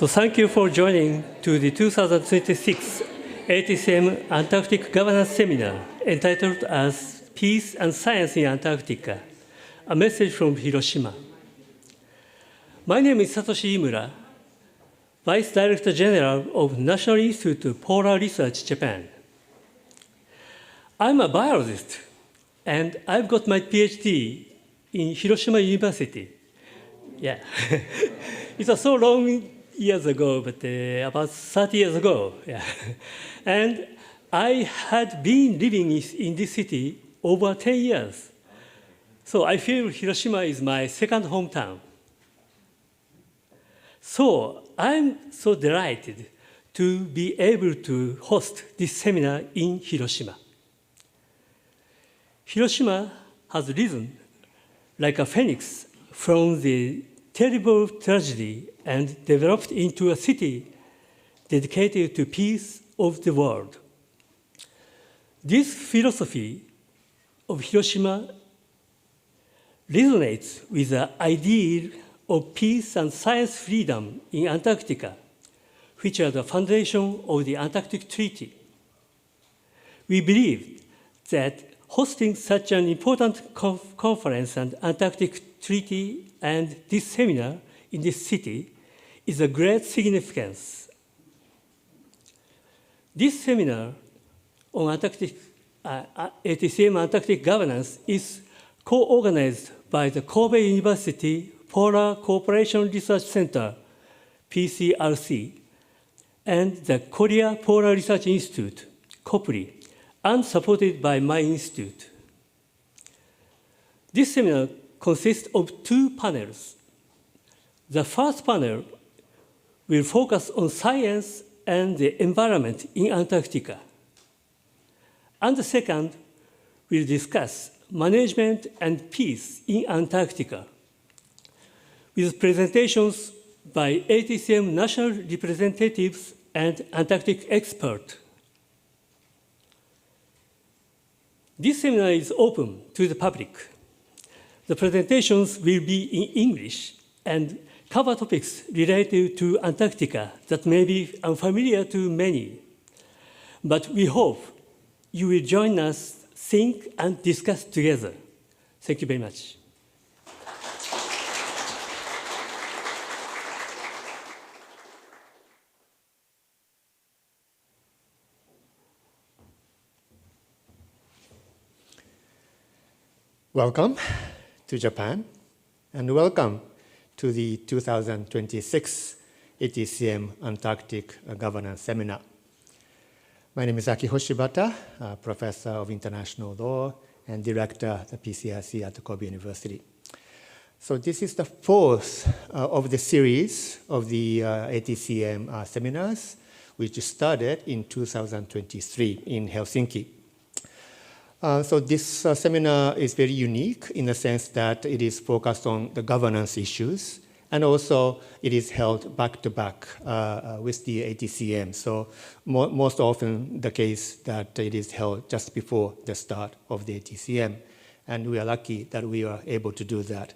So thank you for joining to the 2026 ATCM Antarctic Governance Seminar entitled as Peace and Science in Antarctica, a message from Hiroshima. My name is Satoshi Imura, Vice Director General of National Institute of Polar Research, Japan. I'm a biologist, and I've got my PhD in Hiroshima University. Yeah, it was so long years ago, but about 30 years ago. Yeah. And I had been living in this city over 10 years. So I feel Hiroshima is my second hometown. So I'm so delighted to be able to host this seminar in Hiroshima. Hiroshima has risen like a phoenix from the terrible tragedy and developed into a city dedicated to peace of the world. This philosophy of Hiroshima resonates with the ideal of peace and science freedom in Antarctica, which are the foundation of the Antarctic Treaty. We believe that hosting such an important conference and Antarctic Treaty and this seminar in this city is a great significance. This seminar on ATCM Antarctic governance is co-organized by the Kobe University Polar Cooperation Research Center, PCRC, and the Korea Polar Research Institute, KOPRI, and supported by my institute. This seminar consists of two panels. The first panel will focus on science and the environment in Antarctica. And the second will discuss management and peace in Antarctica, with presentations by ATCM national representatives and Antarctic experts. This seminar is open to the public. The presentations will be in English and cover topics related to Antarctica that may be unfamiliar to many. But we hope you will join us, think, and discuss together. Thank you very much. Welcome to Japan, and welcome to the 2026 ATCM Antarctic Governance Seminar. My name is Akiho Shibata, Professor of International Law and Director at the PCRC at the Kobe University. So this is the fourth of the series of the ATCM seminars, which started in 2023 in Helsinki. So this seminar is very unique in the sense that it is focused on the governance issues, and also it is held back-to-back with the ATCM. So most often the case that it is held just before the start of the ATCM. And we are lucky that we are able to do that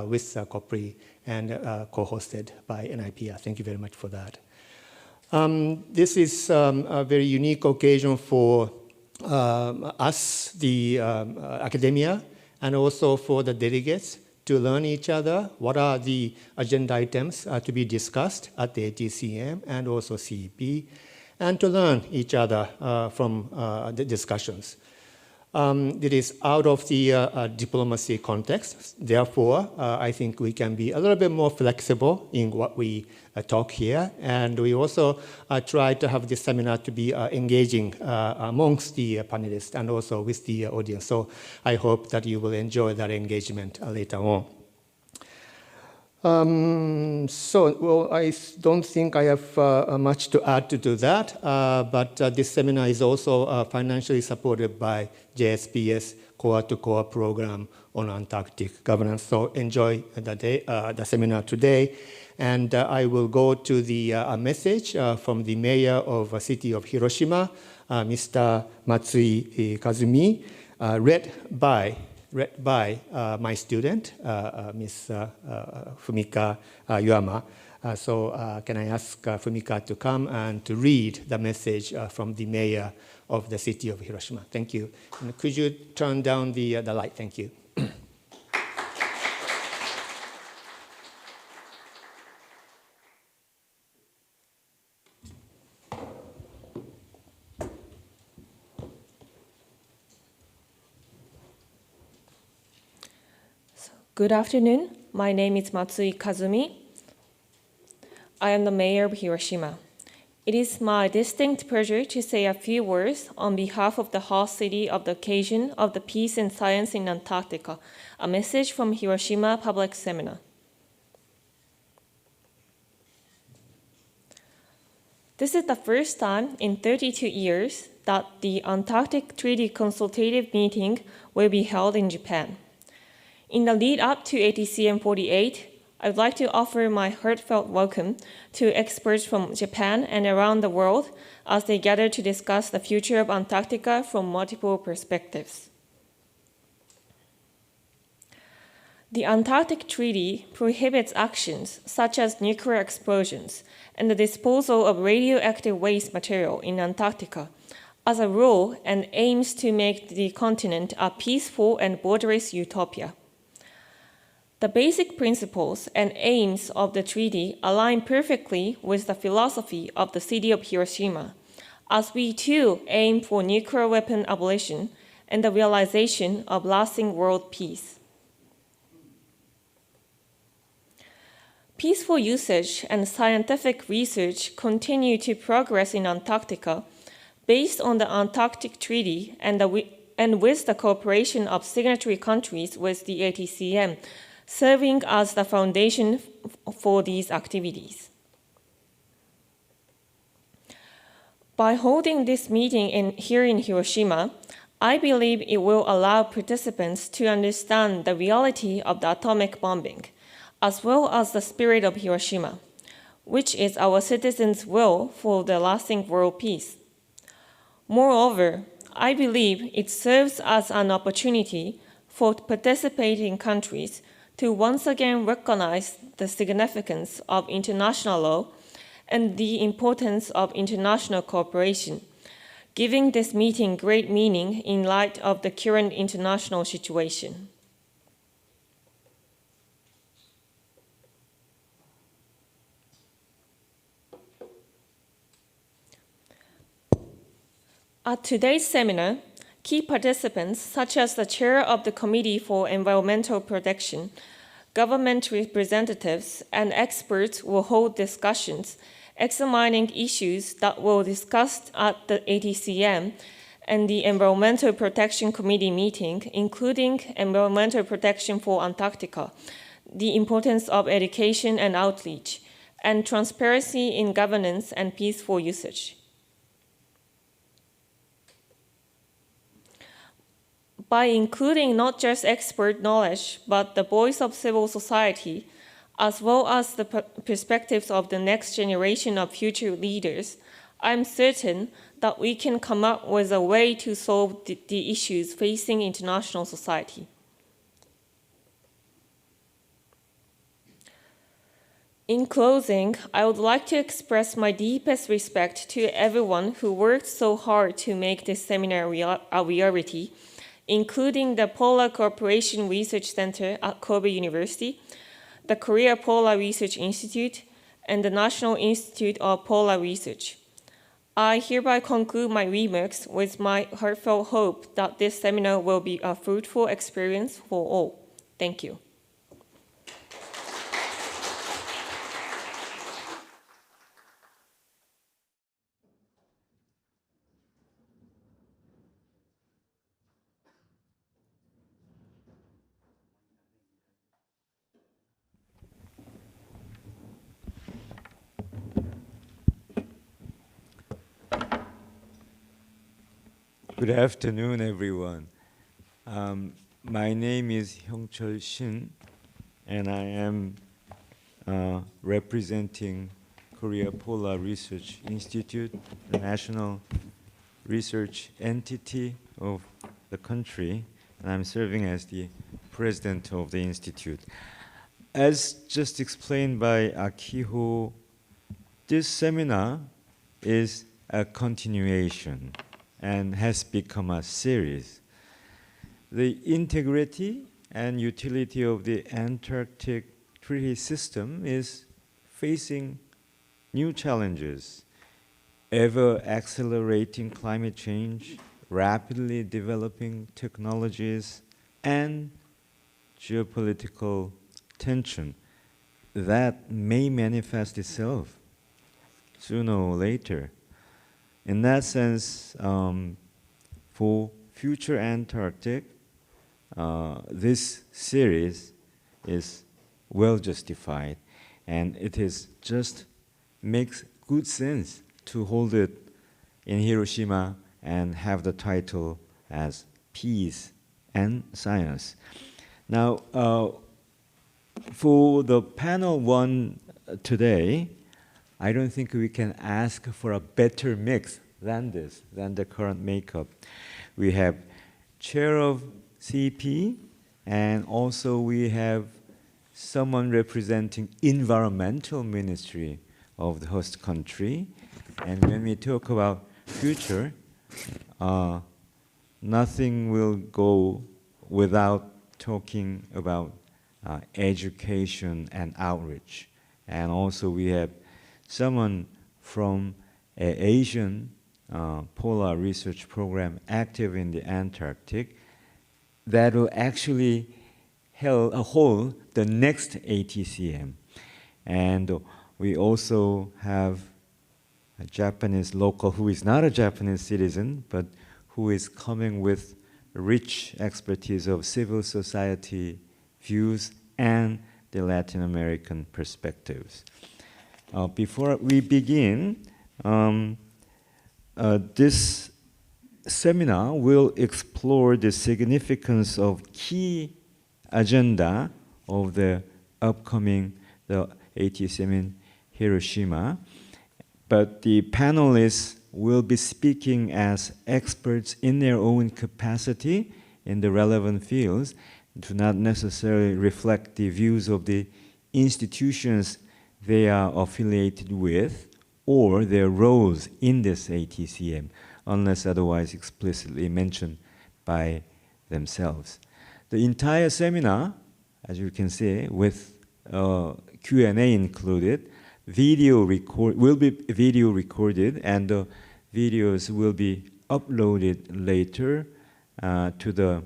with KOPRI and co-hosted by NIPR. Thank you very much for that. This is a very unique occasion for us, the academia, and also for the delegates to learn each other, what are the agenda items to be discussed at the ATCM and also CEP, and to learn each other from the discussions. It is out of the diplomacy context. Therefore, I think we can be a little bit more flexible in what we talk here. And we also try to have this seminar to be engaging amongst the panelists and also with the audience. So I hope that you will enjoy that engagement later on. I don't think I have much to add to that, but this seminar is also financially supported by JSPS Core-to-Core program on Antarctic governance. So enjoy the seminar today. And I will go to the message from the mayor of the city of Hiroshima, Mr. Matsui Kazumi, read by read by my student, Ms. Fumika Iwama. So can I ask Fumika to come and to read the message from the mayor of the city of Hiroshima? Thank you. And could you turn down the light? Thank you. Good afternoon. My name is Matsui Kazumi. I am the mayor of Hiroshima. It is my distinct pleasure to say a few words on behalf of the host city of the occasion of the Peace and Science in Antarctica, a message from Hiroshima Public Seminar. This is the first time in 32 years that the Antarctic Treaty Consultative Meeting will be held in Japan. In the lead up to ATCM 48, I would like to offer my heartfelt welcome to experts from Japan and around the world as they gather to discuss the future of Antarctica from multiple perspectives. The Antarctic Treaty prohibits actions such as nuclear explosions and the disposal of radioactive waste material in Antarctica as a rule and aims to make the continent a peaceful and borderless utopia. The basic principles and aims of the treaty align perfectly with the philosophy of the city of Hiroshima, as we too aim for nuclear weapon abolition and the realization of lasting world peace. Peaceful usage and scientific research continue to progress in Antarctica based on the Antarctic Treaty and with the cooperation of signatory countries with the ATCM, serving as the foundation for these activities. By holding this meeting here in Hiroshima, I believe it will allow participants to understand the reality of the atomic bombing, as well as the spirit of Hiroshima, which is our citizens' will for the lasting world peace. Moreover, I believe it serves as an opportunity for participating countries to once again recognize the significance of international law and the importance of international cooperation, giving this meeting great meaning in light of the current international situation. At today's seminar, key participants, such as the chair of the Committee for Environmental Protection, government representatives, and experts will hold discussions examining issues that were discussed at the ATCM and the Environmental Protection Committee meeting, including environmental protection for Antarctica, the importance of education and outreach, and transparency in governance and peaceful usage. By including not just expert knowledge, but the voice of civil society, as well as the perspectives of the next generation of future leaders, I'm certain that we can come up with a way to solve the issues facing international society. In closing, I would like to express my deepest respect to everyone who worked so hard to make this seminar a reality, including the Polar Cooperation Research Center at Kobe University, the Korea Polar Research Institute, and the National Institute of Polar Research. I hereby conclude my remarks with my heartfelt hope that this seminar will be a fruitful experience for all. Thank you. Good afternoon, everyone. My name is Hyoung Shin, and I am representing Korea Polar Research Institute, the national research entity of the country, and I'm serving as the president of the institute. As just explained by Akiho, this seminar is a continuation and has become a series. The integrity and utility of the Antarctic treaty system is facing new challenges: ever accelerating climate change, rapidly developing technologies, and geopolitical tension that may manifest itself sooner or later. In that sense, for future Antarctic, this series is well justified, and it is just makes good sense to hold it in Hiroshima and have the title as Peace and Science. Now, for the panel one today, I don't think we can ask for a better mix than this, than the current makeup. We have chair of CP, and also we have someone representing environmental ministry of the host country. And when we talk about future, nothing will go without talking about education and outreach. And also we have someone from an Asian polar research program active in the Antarctic that will actually hold the next ATCM. And we also have a Japanese local who is not a Japanese citizen, but who is coming with rich expertise of civil society views and the Latin American perspectives. Before we begin, this seminar will explore the significance of key agenda of the upcoming ATCM in Hiroshima, but the panelists will be speaking as experts in their own capacity in the relevant fields, do not necessarily reflect the views of the institutions they are affiliated with or their roles in this ATCM, unless otherwise explicitly mentioned by themselves. The entire seminar, as you can see, with Q&A included, will be video recorded, and the videos will be uploaded later to the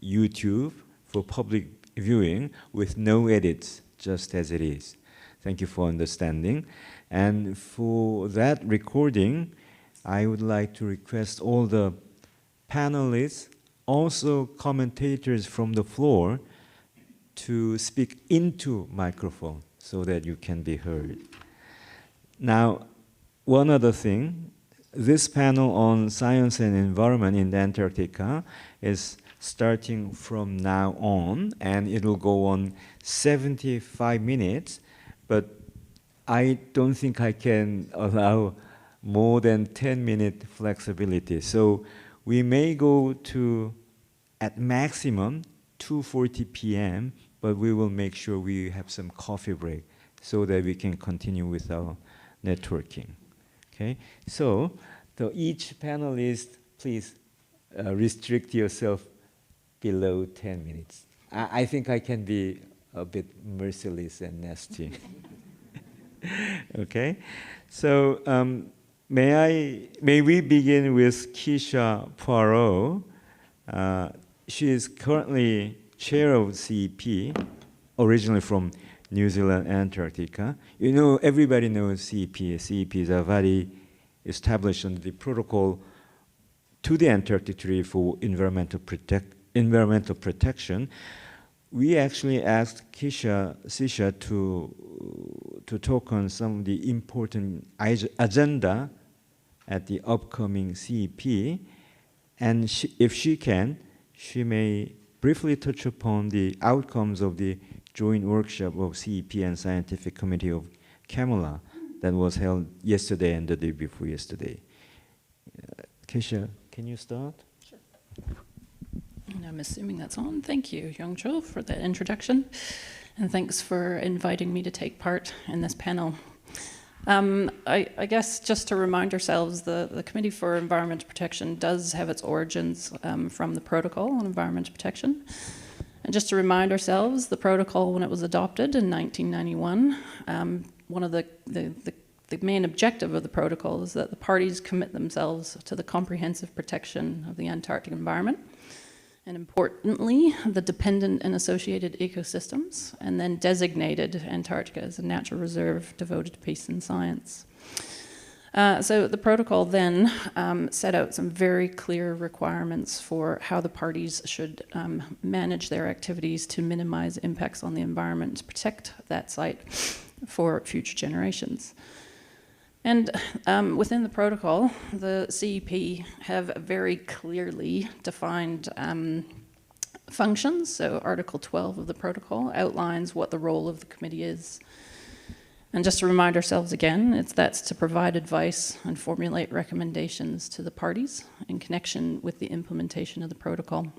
YouTube for public viewing with no edits, just as it is. Thank you for understanding. And for that recording, I would like to request all the panelists, also commentators from the floor, to speak into microphone so that you can be heard. Now, one other thing, this panel on science and environment in Antarctica is starting from now on, and it will go on 75 minutes, but I don't think I can allow more than 10-minute flexibility. So we may go to, at maximum, 2:40 p.m., but we will make sure we have some coffee break so that we can continue with our networking. Okay? So each panelist, please restrict yourself below 10 minutes. I think I can be a bit merciless and nasty. Okay? So may we begin with Keisha Poirot. She is currently chair of CEP, originally from New Zealand, Antarctica. You know, everybody knows CEP. CEP is a very established under the protocol to the Antarctic Treaty for environmental protection. We actually asked Ceisha to talk on some of the important agenda at the upcoming CEP, and if she can, she may briefly touch upon the outcomes of the joint workshop of CEP and Scientific Committee of Kamala that was held yesterday and the day before yesterday. Keisha, can you start? Sure. I'm assuming that's on. Thank you, Chul, for that introduction. And thanks for inviting me to take part in this panel. I guess just to remind ourselves, the Committee for Environmental Protection does have its origins from the Protocol on Environmental Protection. And just to remind ourselves, the protocol, when it was adopted in 1991, one of the main objective of the protocol is that the parties commit themselves to the comprehensive protection of the Antarctic environment, and importantly, the dependent and associated ecosystems, and then designated Antarctica as a natural reserve devoted to peace and science. So the protocol then set out some very clear requirements for how the parties should manage their activities to minimize impacts on the environment, to protect that site for future generations. And within the protocol, the CEP have very clearly defined functions. So Article 12 of the protocol outlines what the role of the committee is. And just to remind ourselves again, that's to provide advice and formulate recommendations to the parties in connection with the implementation of the protocol.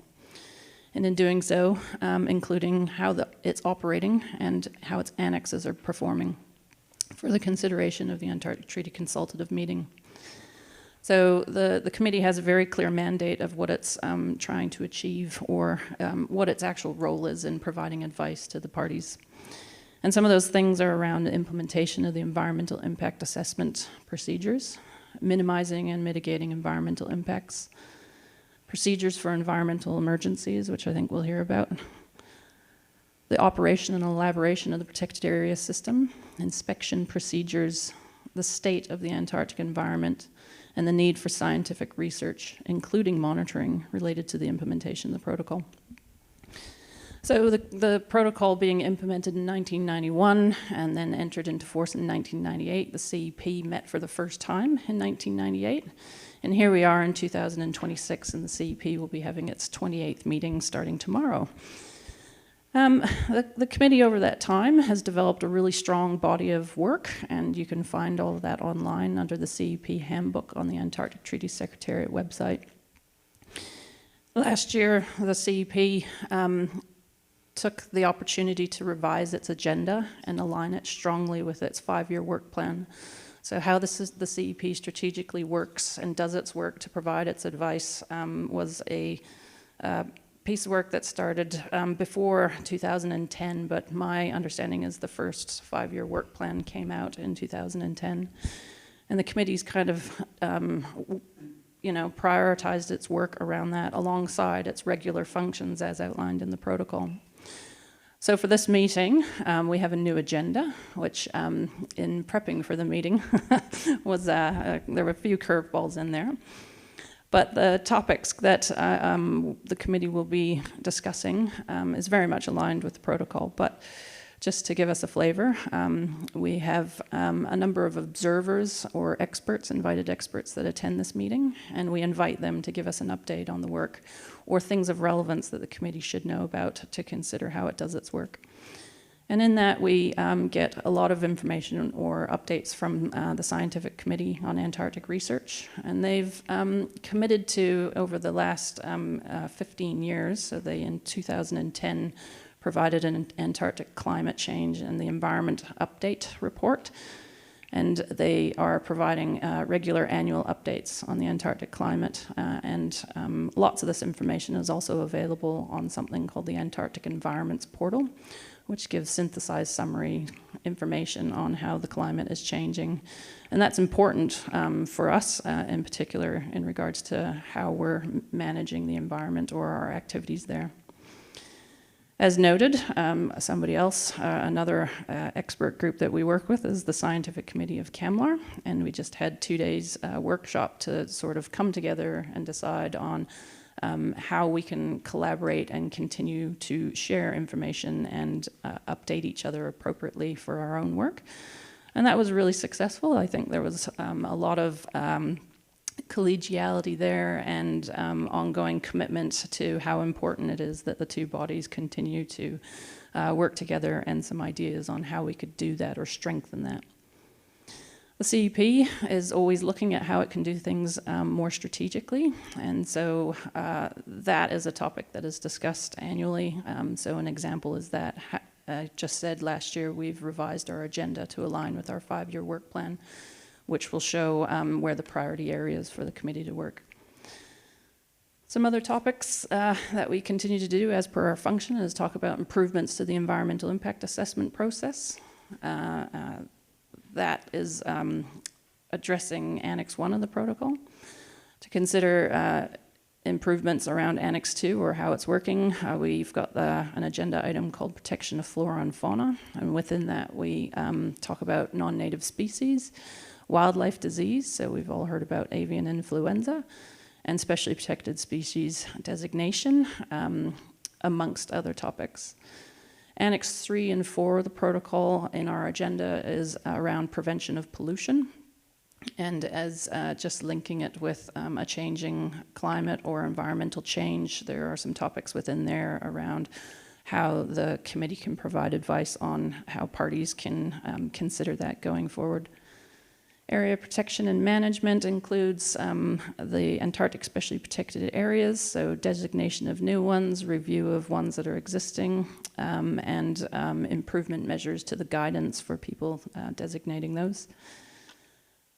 And in doing so, including how it's operating and how its annexes are performing for the consideration of the Antarctic Treaty Consultative Meeting. So the committee has a very clear mandate of what it's trying to achieve, or what its actual role is in providing advice to the parties. And some of those things are around the implementation of the environmental impact assessment procedures, minimizing and mitigating environmental impacts, procedures for environmental emergencies, which I think we'll hear about, the operation and elaboration of the protected area system, inspection procedures, the state of the Antarctic environment, and the need for scientific research, including monitoring related to the implementation of the protocol. So the protocol being implemented in 1991 and then entered into force in 1998, the CEP met for the first time in 1998. And here we are in 2026, and the CEP will be having its 28th meeting starting tomorrow. The committee over that time has developed a really strong body of work, and you can find all of that online under the CEP handbook on the Antarctic Treaty Secretariat website. Last year, the CEP took the opportunity to revise its agenda and align it strongly with its 5-year work plan. So how the CEP strategically works and does its work to provide its advice was a piece of work that started before 2010, but my understanding is the first 5-year work plan came out in 2010. And the committee's kind of prioritized its work around that alongside its regular functions as outlined in the protocol. So for this meeting, we have a new agenda, which in prepping for the meeting was, there were a few curveballs in there. But the topics that the committee will be discussing is very much aligned with the protocol. But just to give us a flavor, we have a number of observers or experts, invited experts that attend this meeting, and we invite them to give us an update on the work or things of relevance that the committee should know about to consider how it does its work. And in that, we get a lot of information or updates from the Scientific Committee on Antarctic Research. And they've committed to, over the last 15 years, so they in 2010 provided an Antarctic climate change and the environment update report. And they are providing regular annual updates on the Antarctic climate. And lots of this information is also available on something called the Antarctic Environments Portal, which gives synthesized summary information on how the climate is changing. And that's important for us in particular in regards to how we're managing the environment or our activities there. As noted, somebody else, another expert group that we work with is the Scientific Committee of CAMLAR, and we just had 2 days workshop to sort of come together and decide on how we can collaborate and continue to share information and update each other appropriately for our own work. And that was really successful. I think there was a lot of collegiality there and ongoing commitment to how important it is that the two bodies continue to work together, and some ideas on how we could do that or strengthen that. The CEP is always looking at how it can do things more strategically, and so that is a topic that is discussed annually. So an example is that I just said last year we've revised our agenda to align with our 5-year work plan, which will show where the priority areas for the committee to work. Some other topics that we continue to do as per our function is talk about improvements to the environmental impact assessment process. That is addressing Annex 1 of the protocol. To consider improvements around Annex 2 or how it's working, we've got an agenda item called Protection of Flora and Fauna, and within that we talk about non-native species, wildlife disease, so we've all heard about avian influenza, and specially protected species designation, amongst other topics. Annex 3 and 4 of the protocol in our agenda is around prevention of pollution, and as just linking it with a changing climate or environmental change, there are some topics within there around how the committee can provide advice on how parties can consider that going forward. Area protection and management includes the Antarctic specially protected areas, so designation of new ones, review of ones that are existing, and improvement measures to the guidance for people designating those.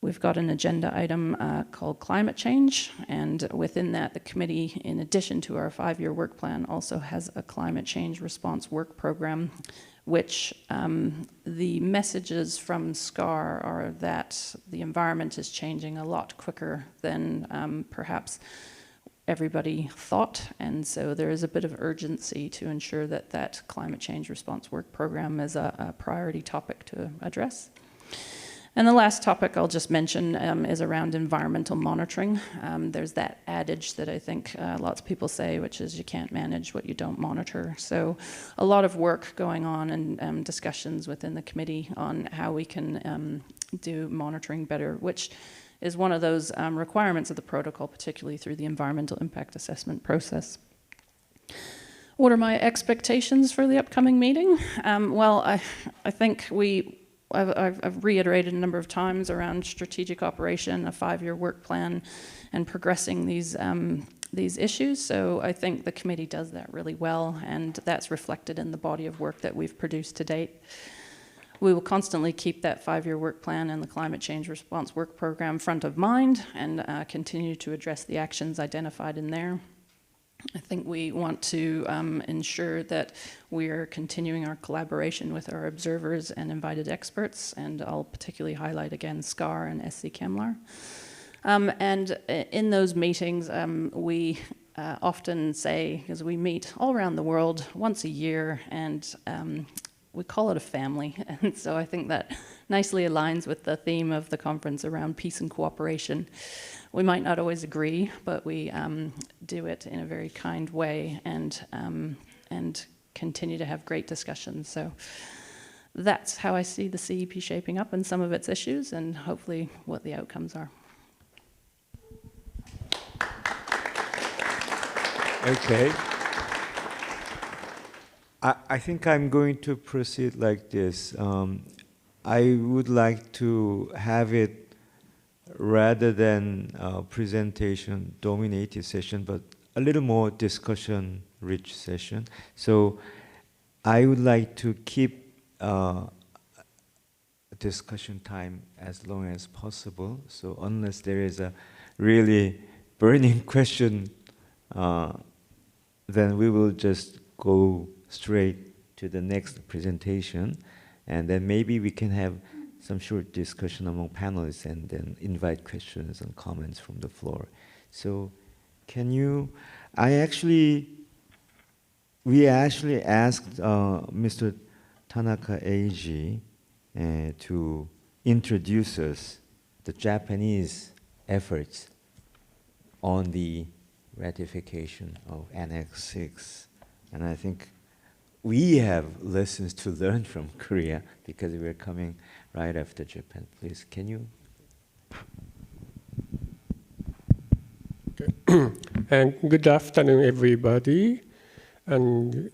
We've got an agenda item called climate change, and within that the committee, in addition to our 5-year work plan, also has a climate change response work program, which the messages from SCAR are that the environment is changing a lot quicker than perhaps everybody thought, and so there is a bit of urgency to ensure that that climate change response work program is a priority topic to address. And the last topic I'll just mention is around environmental monitoring. There's that adage that I think lots of people say, which is you can't manage what you don't monitor. So a lot of work going on and discussions within the committee on how we can do monitoring better, which is one of those requirements of the protocol, particularly through the environmental impact assessment process. What are my expectations for the upcoming meeting? Well, I think I've reiterated a number of times around strategic operation, a 5-year work plan, and progressing these issues. So I think the committee does that really well, and that's reflected in the body of work that we've produced to date. We will constantly keep that 5-year work plan and the climate change response work program front of mind and continue to address the actions identified in there. I think we want to ensure that we are continuing our collaboration with our observers and invited experts, and I'll particularly highlight again SCAR and SC Kemlar. And in those meetings, we often say, because we meet all around the world once a year, and we call it a family, and so I think that nicely aligns with the theme of the conference around peace and cooperation. We might not always agree, but we do it in a very kind way and continue to have great discussions. So that's how I see the CEP shaping up and some of its issues, and hopefully what the outcomes are. Okay. I think I'm going to proceed like this. I would like to have it rather than a presentation dominated session, but a little more discussion rich session. So I would like to keep discussion time as long as possible. So unless there is a really burning question, then we will just go straight to the next presentation, and then maybe we can have some short discussion among panelists and then invite questions and comments from the floor. So can you, we actually asked Mr. Tanaka Eiji to introduce us the Japanese efforts on the ratification of Annex 6. And I think we have lessons to learn from Korea because we're coming right after Japan. Please, can you? Okay. And good afternoon, everybody. And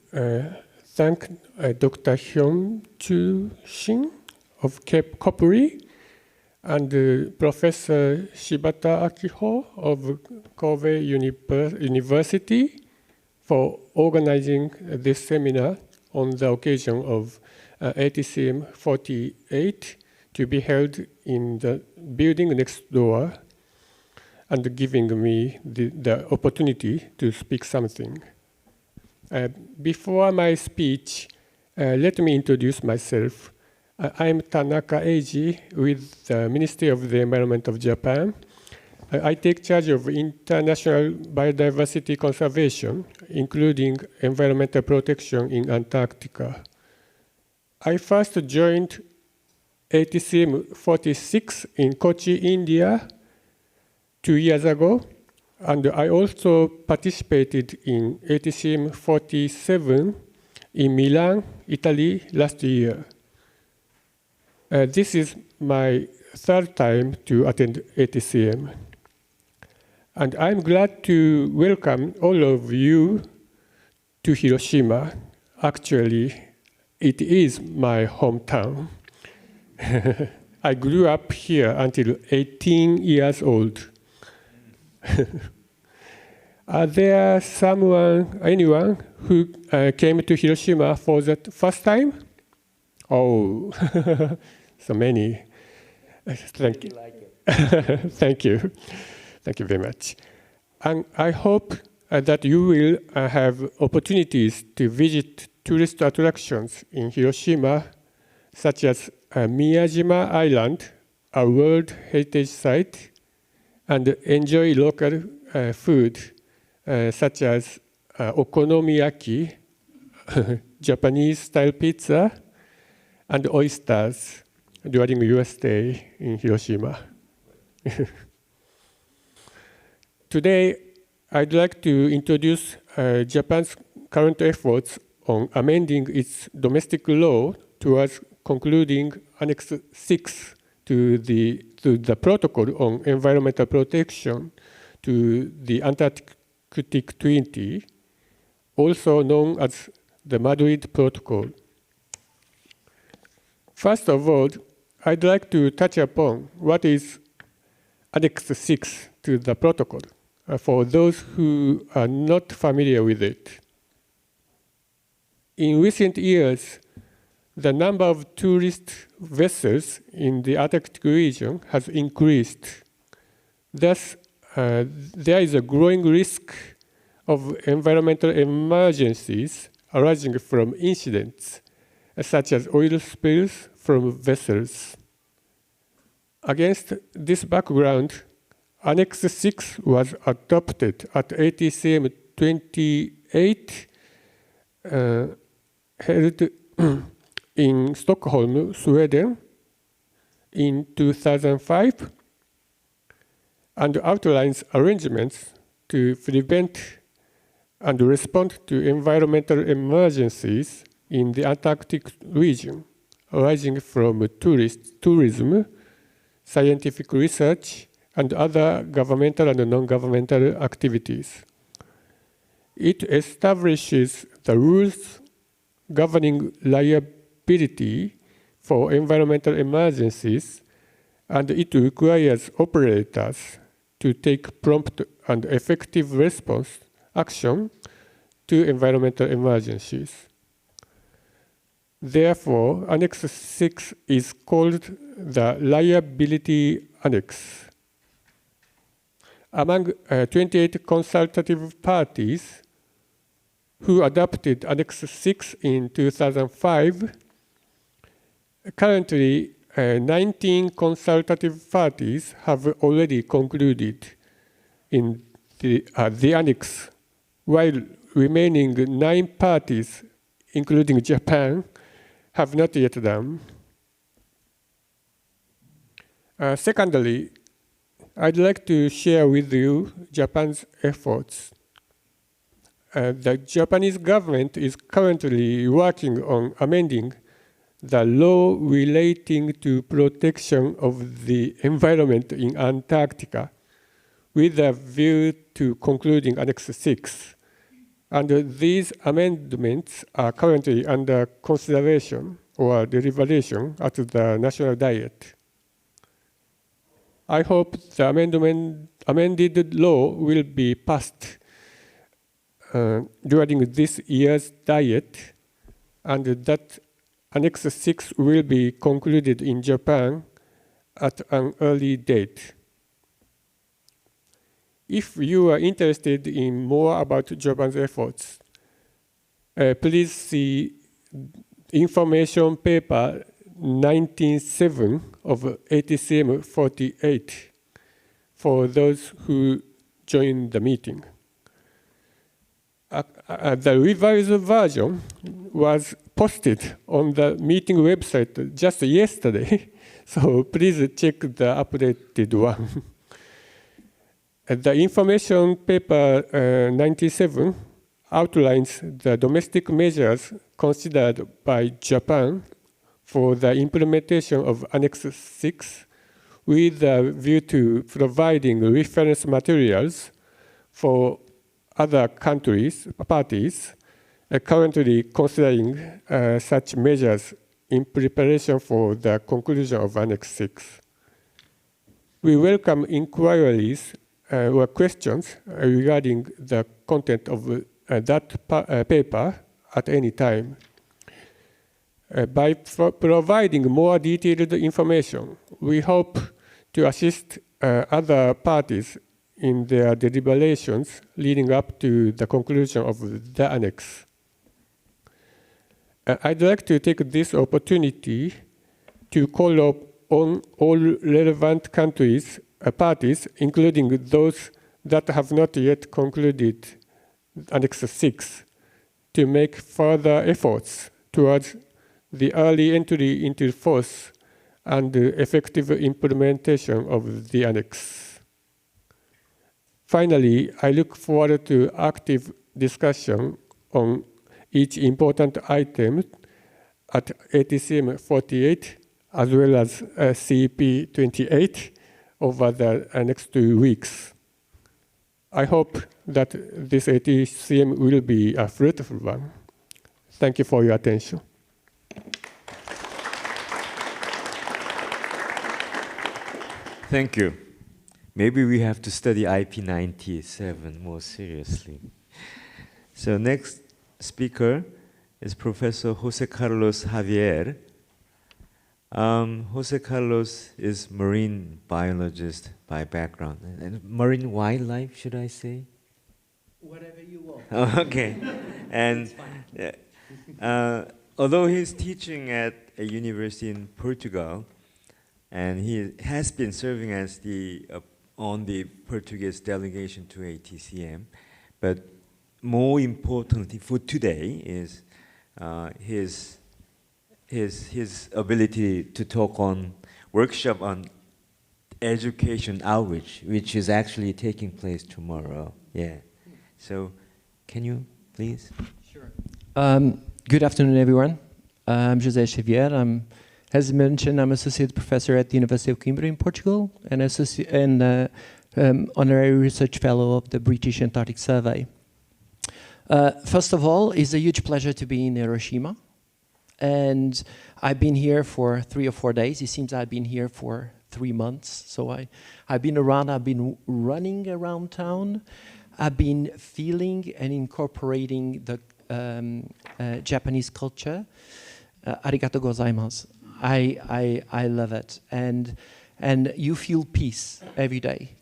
thank Dr. Hyoung, Chul, Shin of KOPRI and Professor Shibata Akiho of Kobe University for organizing this seminar on the occasion of ATCM 48 to be held in the building next door, and giving me the opportunity to speak something. Before my speech, let me introduce myself. I'm TANAKA Eiji with the Ministry of the Environment of Japan. I take charge of international biodiversity conservation, including environmental protection in Antarctica. I first joined ATCM 46 in Kochi, India, 2 years ago, and I also participated in ATCM 47 in Milan, Italy last year. This is my third time to attend ATCM. And I'm glad to welcome all of you to Hiroshima. Actually, it is my hometown. I grew up here until 18 years old. Are there anyone who came to Hiroshima for the first time? Oh, so many. Thank you. Thank you. Thank you very much. And I hope that you will have opportunities to visit tourist attractions in Hiroshima, such as Miyajima Island, a World Heritage Site, and enjoy local food, such as okonomiyaki, Japanese-style pizza, and oysters during your stay in Hiroshima. Today, I'd like to introduce Japan's current efforts on amending its domestic law towards concluding Annex 6 to the Protocol on Environmental Protection to the Antarctic Treaty, also known as the Madrid Protocol. First of all, I'd like to touch upon what is Annex 6 to the Protocol, for those who are not familiar with it. In recent years, the number of tourist vessels in the Arctic region has increased. Thus, there is a growing risk of environmental emergencies arising from incidents, such as oil spills from vessels. Against this background, Annex 6 was adopted at ATCM 28, held in Stockholm, Sweden, in 2005, and outlines arrangements to prevent and respond to environmental emergencies in the Antarctic region arising from tourism, scientific research, and other governmental and non-governmental activities. It establishes the rules governing liability for environmental emergencies, and it requires operators to take prompt and effective response action to environmental emergencies. Therefore, Annex 6 is called the Liability Annex. Among 28 consultative parties who adopted Annex 6 in 2005, currently 19 consultative parties have already concluded in the Annex, while remaining 9 parties, including Japan, have not yet done. Secondly, I'd like to share with you Japan's efforts. The Japanese government is currently working on amending the law relating to protection of the environment in Antarctica, with a view to concluding Annex 6. And these amendments are currently under consideration or deliberation at the National Diet. I hope the amended law will be passed during this year's diet, and that Annex 6 will be concluded in Japan at an early date. If you are interested in more about Japan's efforts, please see information paper 19.7 of ATCM 48 for those who joined the meeting. The revised version was posted on the meeting website just yesterday, so please check the updated one. The information paper 97 outlines the domestic measures considered by Japan for the implementation of Annex 6 with a view to providing reference materials for other parties currently considering such measures in preparation for the conclusion of Annex 6. We welcome inquiries or questions regarding the content of that paper at any time. By providing more detailed information, we hope to assist other parties in their deliberations leading up to the conclusion of the annex. I'd like to take this opportunity to call on all relevant parties, including those that have not yet concluded Annex 6, to make further efforts towards the early entry into force and effective implementation of the Annex. Finally, I look forward to active discussion on each important item at ATCM 48 as well as CP 28 over the next 2 weeks. I hope that this ATCM will be a fruitful one. Thank you for your attention. Thank you. Maybe we have to study IP 97 more seriously. So next speaker is Professor José Carlos Xanvier. José Carlos is marine biologist by background. And marine wildlife, should I say? Whatever you want. Oh, okay. And although he's teaching at a university in Portugal, and he has been serving as on the Portuguese delegation to ATCM, but more importantly for today is his ability to talk on workshop on education outreach, which is actually taking place tomorrow. Yeah. So, can you please? Sure. Good afternoon, everyone. I'm José Xanvier. As mentioned, I'm associate professor at the University of Coimbra in Portugal and honorary research fellow of the British Antarctic Survey. First of all, it's a huge pleasure to be in Hiroshima. And I've been here for 3 or 4 days. It seems I've been here for 3 months. So I've been around, I've been running around town. I've been feeling and incorporating the Japanese culture. Arigato gozaimasu. I love it. And you feel peace every day.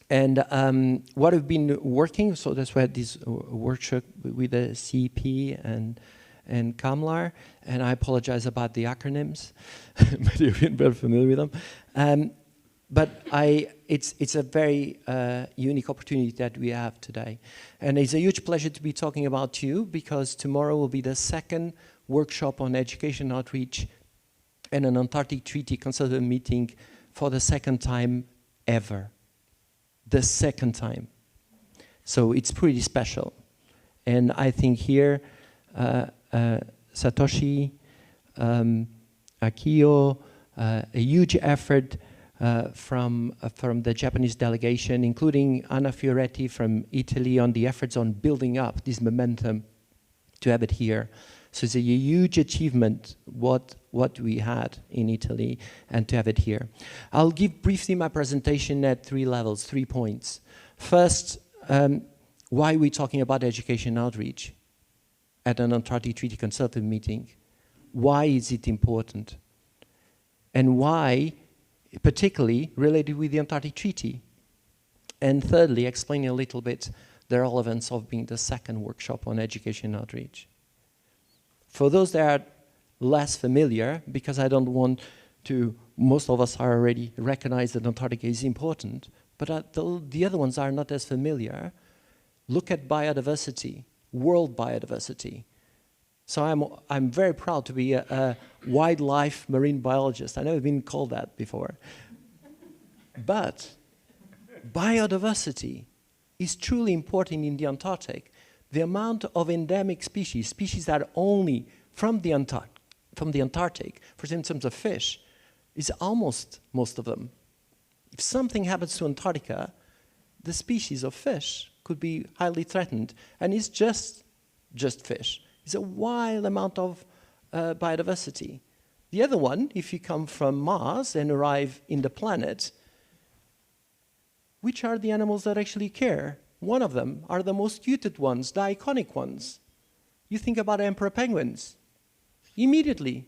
And what I've been working, so that's why this workshop with the CP and Kamlar, and I apologize about the acronyms, but you've been very familiar with them. But it's a very unique opportunity that we have today. And it's a huge pleasure to be talking about you, because tomorrow will be the second workshop on education outreach and an Antarctic Treaty Consultative meeting for the second time ever. The second time. So it's pretty special. And I think here, Satoshi, Akiho, a huge effort from the Japanese delegation, including Anna Fioretti from Italy, on the efforts on building up this momentum to have it here. So it's a huge achievement what we had in Italy and to have it here. I'll give briefly my presentation at 3 levels, 3 points. First, why we're talking about education outreach at an Antarctic Treaty Consultative meeting. Why is it important? And why, particularly, related with the Antarctic Treaty? And thirdly, explaining a little bit the relevance of being the second workshop on education outreach. For those that are less familiar, because I don't want to, most of us are already recognize that Antarctica is important, but the other ones are not as familiar. Look at biodiversity, world biodiversity. So I'm very proud to be a wildlife marine biologist. I never been called that before. But biodiversity is truly important in the Antarctic. The amount of endemic species that are only from the Antarctic, for instance, in terms of fish, is almost most of them. If something happens to Antarctica, the species of fish could be highly threatened, and it's just fish. It's a wild amount of biodiversity. The other one, if you come from Mars and arrive in the planet, which are the animals that actually care? One of them are the most cutest ones, the iconic ones. You think about emperor penguins, immediately.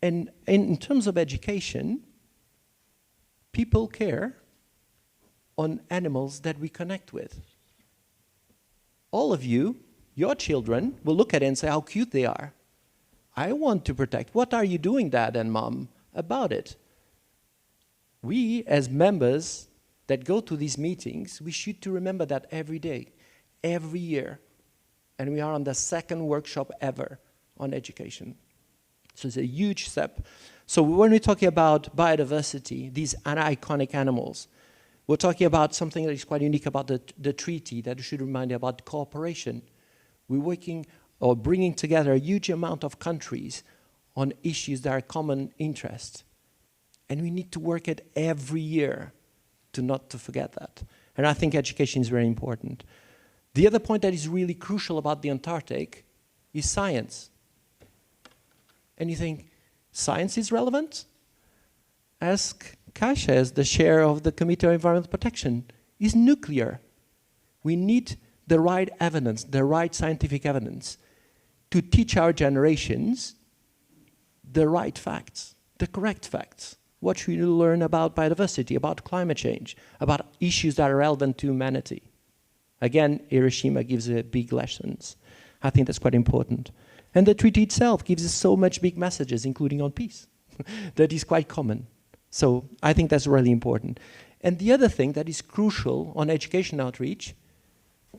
And in terms of education, people care on animals that we connect with. All of you, your children, will look at it and say how cute they are. I want to protect. What are you doing, Dad and Mom, about it? We, as members that go to these meetings, we should to remember that every day, every year. And we are on the second workshop ever on education. So it's a huge step. So when we're talking about biodiversity, these iconic animals, we're talking about something that is quite unique about the treaty that should remind you about cooperation. We're working or bringing together a huge amount of countries on issues that are common interest. And we need to work it every year not to forget that. And I think education is very important. The other point that is really crucial about the Antarctic is science. And you think, science is relevant? Ask Ceisha, as the chair of the Committee on Environmental Protection. Is nuclear. We need the right evidence, the right scientific evidence to teach our generations the right facts, the correct facts. What should we learn about biodiversity, about climate change, about issues that are relevant to humanity? Again, Hiroshima gives big lessons. I think that's quite important. And the treaty itself gives us so much big messages, including on peace, that is quite common. So I think that's really important. And the other thing that is crucial on education outreach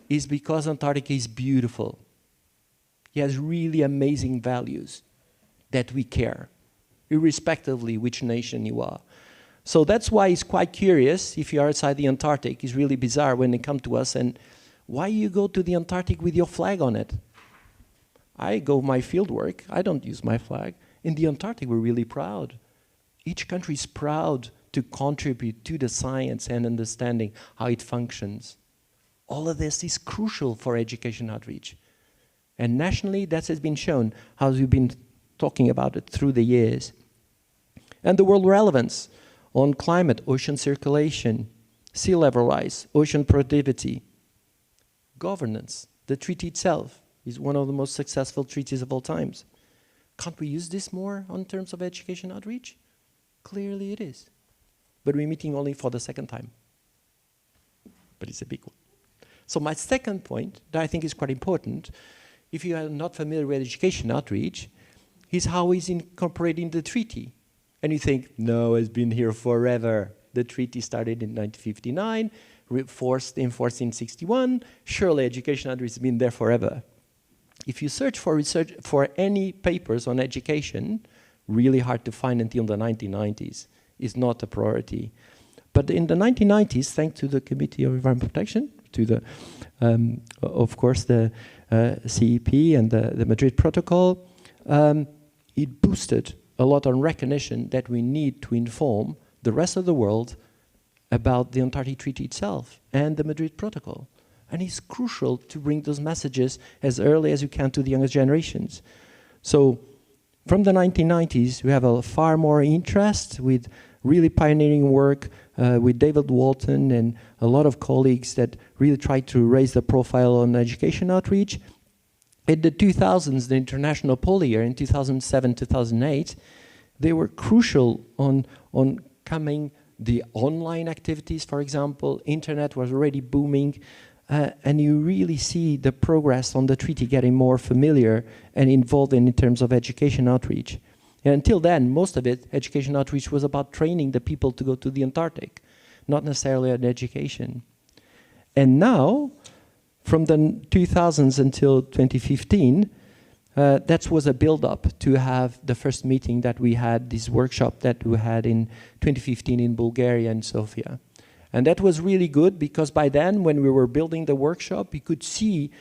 is because Antarctica is beautiful. It has really amazing values that we care, irrespectively which nation you are. So that's why it's quite curious, if you are outside the Antarctic, it's really bizarre when they come to us and why you go to the Antarctic with your flag on it? I go my field work, I don't use my flag. In the Antarctic, we're really proud. Each country is proud to contribute to the science and understanding how it functions. All of this is crucial for education outreach. And nationally, that has been shown, how we've been talking about it through the years. And the world relevance on climate, ocean circulation, sea level rise, ocean productivity, governance. The treaty itself is one of the most successful treaties of all times. Can't we use this more on terms of education outreach? Clearly it is. But we're meeting only for the second time. But it's a big one. So my second point that I think is quite important, if you are not familiar with education outreach, is how it's incorporated in the treaty. And you think, no, it's been here forever. The treaty started in 1959, enforced in 1961. Surely education outreach has been there forever. If you search for any papers on education, really hard to find until the 1990s. It's not a priority. But in the 1990s, thanks to the Committee on Environmental Protection, to the, of course, the CEP and the Madrid Protocol, it boosted a lot on recognition that we need to inform the rest of the world about the Antarctic Treaty itself and the Madrid Protocol. And it's crucial to bring those messages as early as you can to the younger generations. So from the 1990s, we have a far more interest with really pioneering work with David Walton and a lot of colleagues that really tried to raise the profile on education outreach. In the 2000s, the International Polar Year in 2007, 2008, they were crucial on coming the online activities, for example. Internet was already booming. And you really see the progress on the treaty getting more familiar and involved in terms of education outreach. And until then, most of it, education outreach was about training the people to go to the Antarctic, not necessarily an education. And now, from the 2000s until 2015, that was a build-up to have the first meeting that we had, this workshop that we had in 2015 in Bulgaria and Sofia. And that was really good because by then, when we were building the workshop, we could see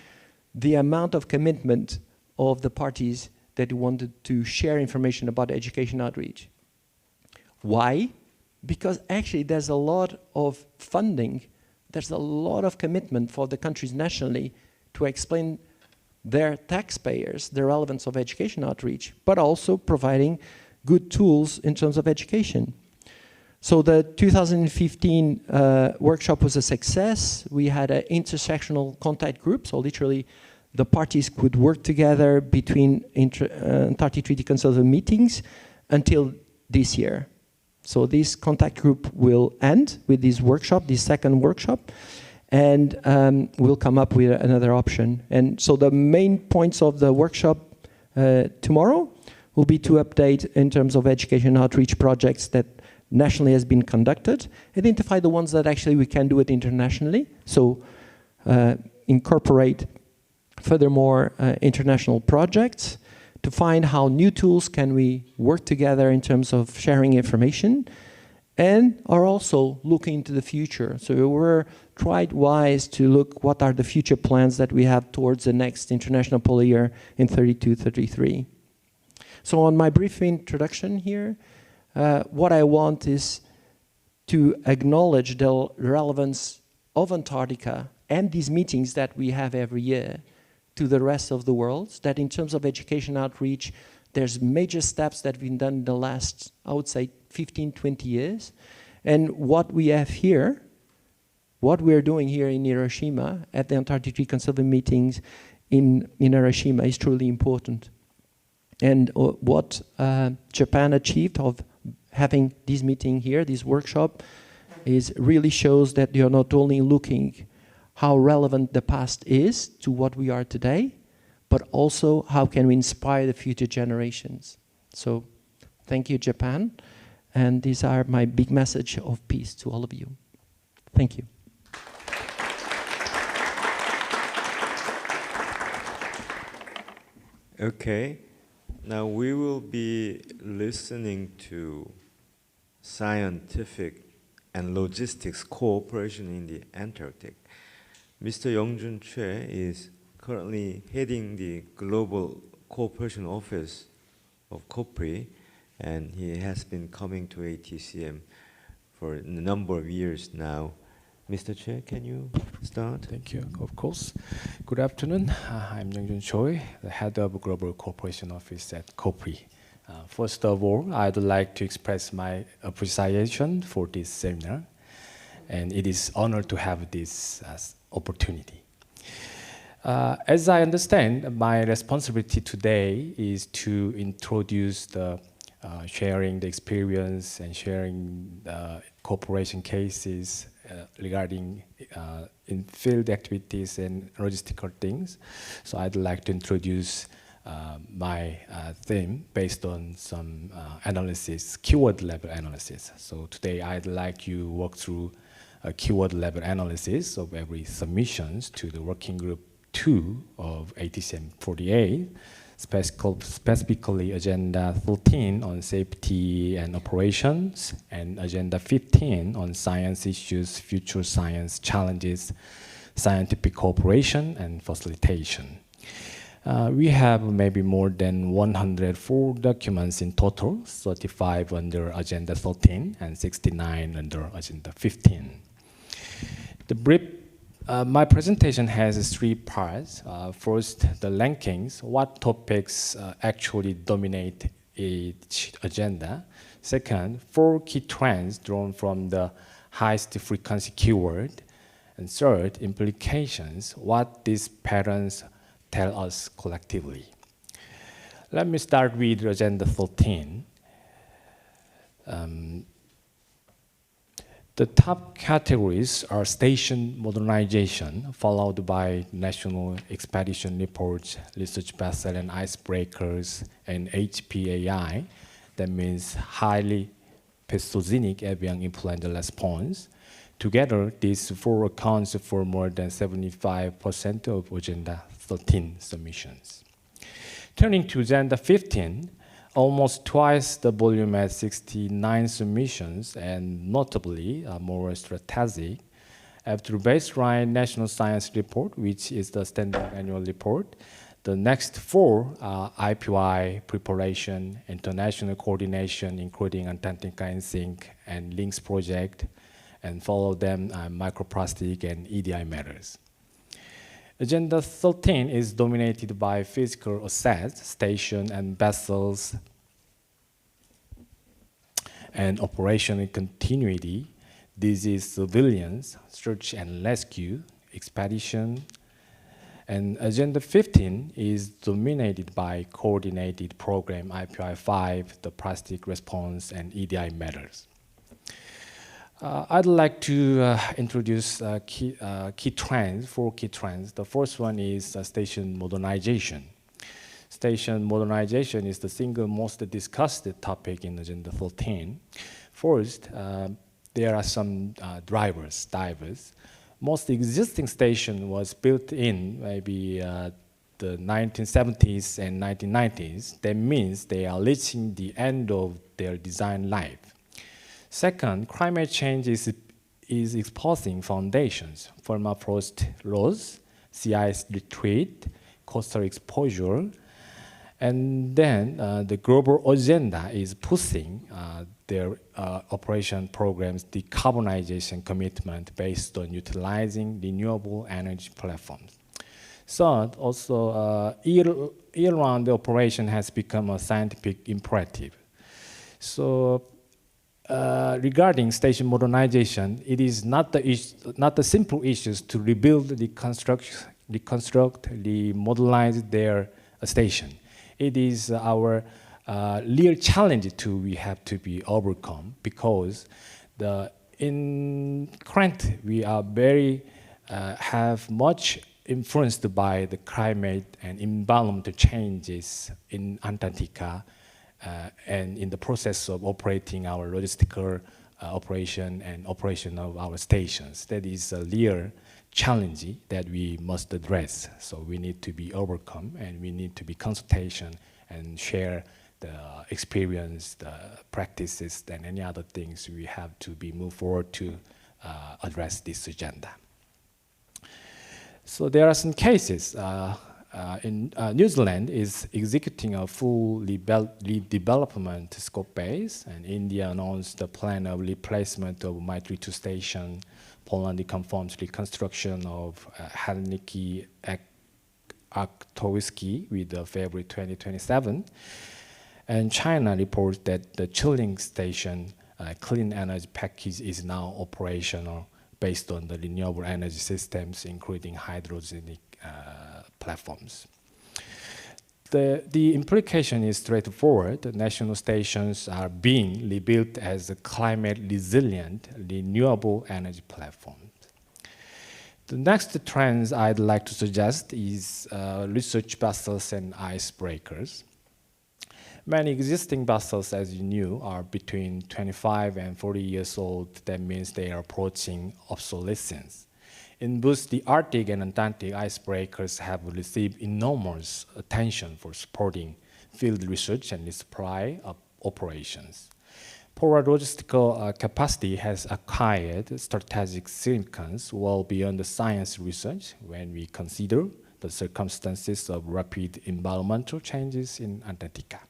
the amount of commitment of the parties that wanted to share information about education outreach. Why? Because actually there's a lot of funding, there's a lot of commitment for the countries nationally to explain their taxpayers the relevance of education outreach, but also providing good tools in terms of education. So the 2015 workshop was a success. We had an intersectional contact group, so literally the parties could work together between Antarctic Treaty Consultative meetings until this year. So this contact group will end with this workshop, this second workshop, and we'll come up with another option. And so the main points of the workshop tomorrow will be to update in terms of education outreach projects that nationally has been conducted, identify the ones that actually we can do it internationally, so incorporate furthermore international projects to find how new tools can we work together in terms of sharing information, and are also looking into the future. So we're tried wise to look what are the future plans that we have towards the next International Polar Year in 32-33. So on my brief introduction here, what I want is to acknowledge the relevance of Antarctica and these meetings that we have every year to the rest of the world, that in terms of education outreach, there's major steps that have been done in the last, I would say, 15, 20 years. And what we have here, what we're doing here in Hiroshima at the Antarctic Treaty Consultative meetings in Hiroshima is truly important. And what Japan achieved of having this meeting here, this workshop, is really shows that you're not only looking how relevant the past is to what we are today, but also how can we inspire the future generations. So thank you, Japan. And these are my big message of peace to all of you. Thank you. Okay. Now we will be listening to scientific and logistics cooperation in the Antarctic. Mr. Yeong Choi is currently heading the Global Cooperation Office of KOPRI, and he has been coming to ATCM for a number of years now. Mr. Choi, can you start? Thank you, of course. Good afternoon. I'm Yeong Choi, the head of Global Cooperation Office at KOPRI. First of all, I'd like to express my appreciation for this seminar, and it is an honor to have this opportunity. As I understand, my responsibility today is to introduce the sharing the experience and sharing cooperation cases regarding in field activities and logistical things. So I'd like to introduce my theme based on some analysis, keyword level analysis. So today I'd like you walk through a keyword level analysis of every submissions to the working group 2 of ATCM 48, specifically Agenda 13 on safety and operations, and Agenda 15 on science issues, future science challenges, scientific cooperation, and facilitation. We have maybe more than 104 documents in total, 35 under Agenda 13 and 69 under Agenda 15. The brief My presentation has 3 parts. First, the rankings, what topics actually dominate each agenda. Second, 4 key trends drawn from the highest frequency keyword. And third, implications, what these patterns tell us collectively. Let me start with Agenda 13. The top categories are station modernization, followed by national expedition reports, research vessel and icebreakers, and HPAI, that means highly pathogenic avian influenza response. Together, these 4 accounts for more than 75% of Agenda 13 submissions. Turning to Agenda 15, almost twice the volume at 69 submissions, and notably more strategic. After baseline national science report, which is the standard annual report, the next 4 are IPY preparation, international coordination, including Antarctica and Sync and Links project, and follow them microplastic and EDI matters. Agenda 13 is dominated by physical assets, station and vessels, and operational continuity. This is surveillance, search and rescue, expedition. And Agenda 15 is dominated by coordinated program IPI 5, the plastic response, and EDI matters. I'd like to introduce key trends, 4 key trends. The first one is station modernization. Station modernization is the single most discussed topic in Agenda 14. First, there are some drivers. Most existing station was built in maybe the 1970s and 1990s. That means they are reaching the end of their design life. Second, climate change is exposing foundations, permafrost loss, sea ice retreat, coastal exposure, and then the global agenda is pushing their operation programs decarbonization commitment based on utilizing renewable energy platforms. Third, also year-round operation has become a scientific imperative. So regarding station modernization, it is not the simple issues to rebuild, reconstruct, remodelize their station. It is our real challenge we have to be overcome, because in current we are very have much influenced by the climate and environmental changes in Antarctica. And in the process of operating our logistical operation and operation of our stations. That is a real challenge that we must address. So we need to be overcome, and we need to be consultation and share the experience, the practices, and any other things we have to be moved forward to address this agenda. So there are some cases. In New Zealand is executing a full redevelopment scope base, and India announced the plan of replacement of Maitri 2 station. Poland confirms reconstruction of Helsinki Aktowiski with February 2027. And China reports that the Chul station clean energy package is now operational based on the renewable energy systems, including hydrogenic platforms. The implication is straightforward. The national stations are being rebuilt as a climate resilient, renewable energy platform. The next trends I'd like to suggest is research vessels and icebreakers. Many existing vessels, as you knew, are between 25 and 40 years old. That means they are approaching obsolescence. In both the Arctic and Antarctic, icebreakers have received enormous attention for supporting field research and the supply of operations. Poirot logistical capacity has acquired strategic significance well beyond the science research when we consider the circumstances of rapid environmental changes in Antarctica.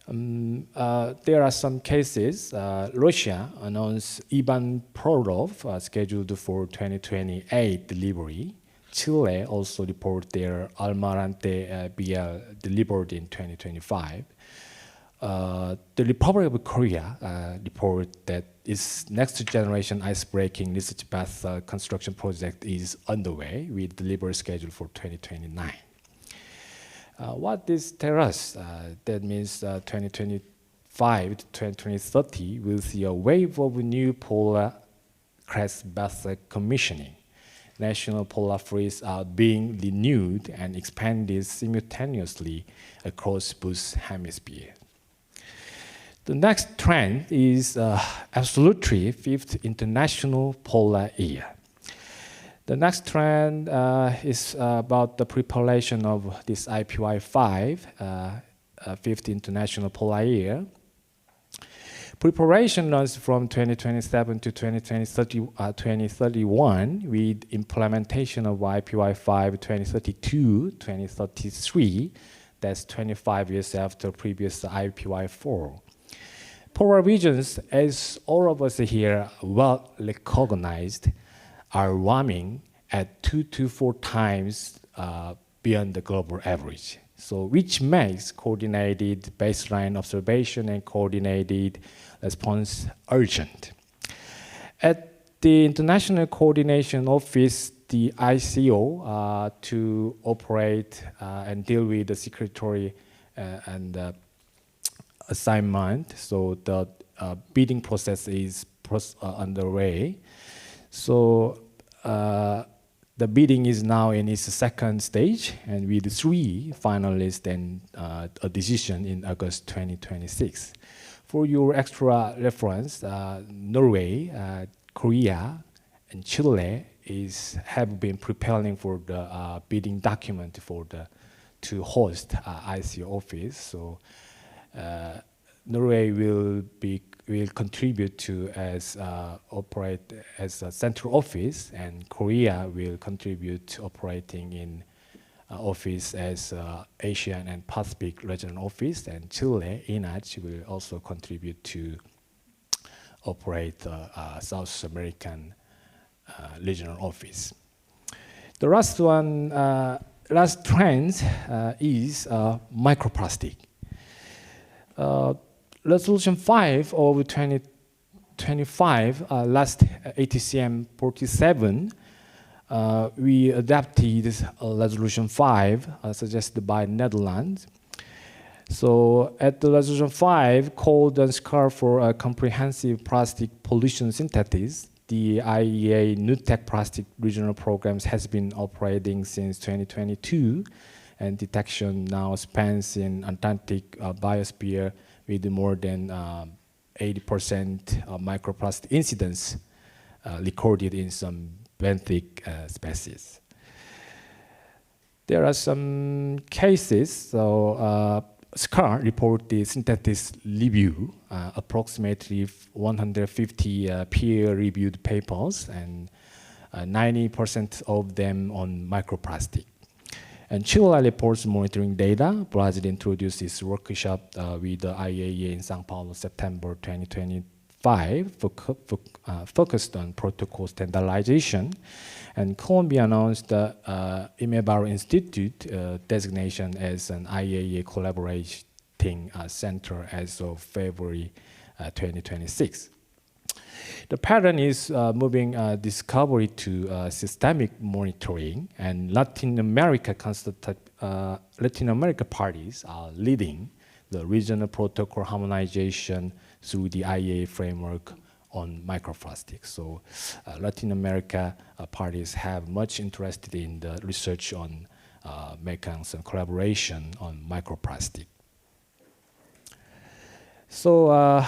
There are some cases. Russia announced Ivan Provorov scheduled for 2028 delivery. Chile also reported their Almirante BL delivered in 2025. The Republic of Korea reported that its next generation ice-breaking research bath construction project is underway with delivery scheduled for 2029. What this tells us? That means 2025 to 2030 will see a wave of new polar crest bath commissioning. National polar freeze are being renewed and expanded simultaneously across both hemispheres. The next trend is absolutely 5th International Polar Year. The next trend is about the preparation of this IPY5, 5th International Polar Year. Preparation runs from 2027 to 2031 with implementation of IPY5 2032-2033. That's 25 years after previous IPY4. Polar regions, as all of us here well recognized, are warming at 2 to 4 times beyond the global average. So which makes coordinated baseline observation and coordinated response urgent. At the International Coordination Office, the ICO, to operate and deal with the secretary and assignment, so the bidding process is underway. So the bidding is now in its second stage, and with 3 finalists and a decision in August 2026. For your extra reference, Norway, Korea, and Chile have been preparing for the bidding document to host ICO office. So Norway will contribute to operate as a central office, and Korea will contribute to operating in office as Asian and Pacific regional office, and Chile, INACH, will also contribute to operate South American regional office. The last one, last trend is microplastic. Resolution 5 of 2025, last ATCM 47, we adapted Resolution 5 suggested by Netherlands. So at the Resolution 5, called and SCAR for a comprehensive plastic pollution synthesis, the IEA NUTEC plastic regional programs has been operating since 2022, and detection now spans in Antarctic biosphere with more than 80% of microplastic incidents recorded in some benthic species. There are some cases. So SCAR reported the synthesis review, approximately 150 peer-reviewed papers, and 90% of them on microplastic. And Chile reports monitoring data. Brazil introduced its workshop with the IAEA in Sao Paulo, September 2025, focused on protocol standardization. And Colombia announced the Imebaro Institute designation as an IAEA collaborating center as of February 2026. The pattern is moving discovery to systemic monitoring, and Latin America parties are leading the regional protocol harmonization through the IAEA framework on microplastics. So Latin America parties have much interest in the research on making some collaboration on microplastic. So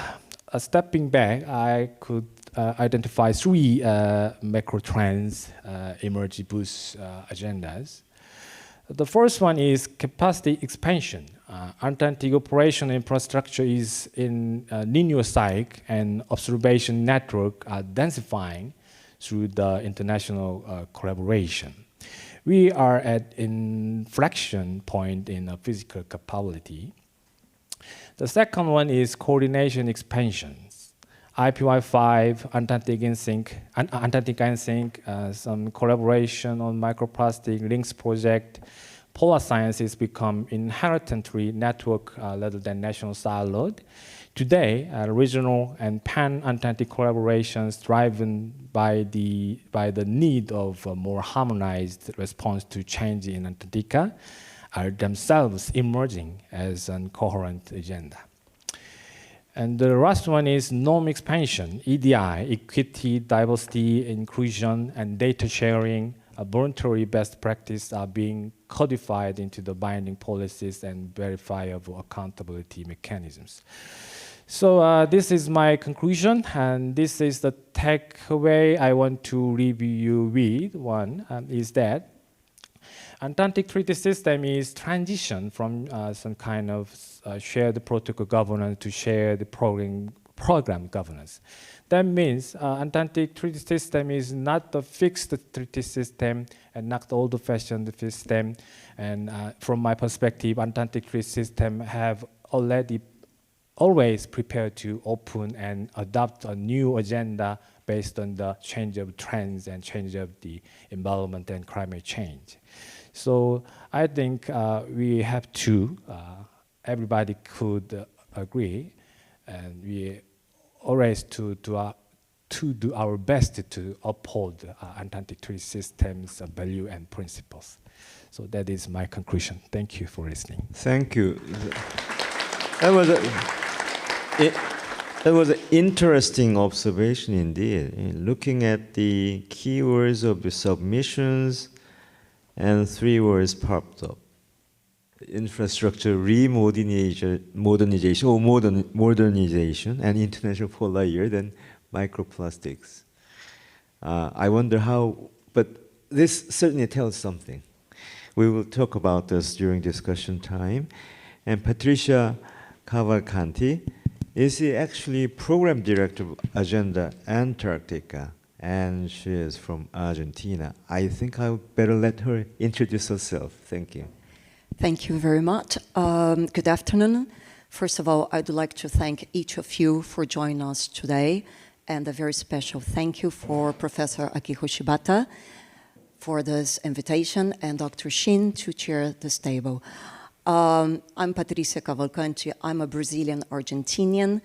stepping back, I could identify 3 macro trends emerging boost agendas. The first one is capacity expansion. Antarctic operation infrastructure is in linear cycle, and observation network are densifying through the international collaboration. We are at inflection point in physical capability. The second one is coordination expansions. IPY5, Antarctica in Sync, some collaboration on microplastic links project. Polar sciences become inherently network rather than national siloed. Today, regional and pan-Atlantic collaborations driven by the need of a more harmonized response to change in Antarctica are themselves emerging as a coherent agenda. And the last one is norm expansion, EDI, equity, diversity, inclusion, and data sharing. Voluntary best practice are being codified into the binding policies and verifiable accountability mechanisms. So this is my conclusion, and this is the takeaway I want to leave you with. One is that Antarctic Treaty System is transition from some kind of shared protocol governance to shared program governance. That means Antarctic Treaty System is not a fixed treaty system and not the old-fashioned system. And from my perspective, Antarctic Treaty System have always prepared to open and adopt a new agenda based on the change of trends and change of the environment and climate change. So I think we have to, everybody could agree, and we always to do our best to uphold Antarctic Treaty System's value and principles. So that is my conclusion. Thank you for listening. Thank you. That was an interesting observation indeed. Looking at the keywords of the submissions, and 3 words popped up: infrastructure modernization, and international polar year, then microplastics. I wonder how, but this certainly tells something. We will talk about this during discussion time. And Particia Cavalcanti is actually program director of Agenda Antarctica, and she is from Argentina. I think I better let her introduce herself. Thank you. Thank you very much. Good afternoon. First of all, I'd like to thank each of you for joining us today, and a very special thank you for Professor Akiho Shibata for this invitation, and Dr. Shin to chair this table. I'm Particia Cavalcanti. I'm a Brazilian-Argentinian,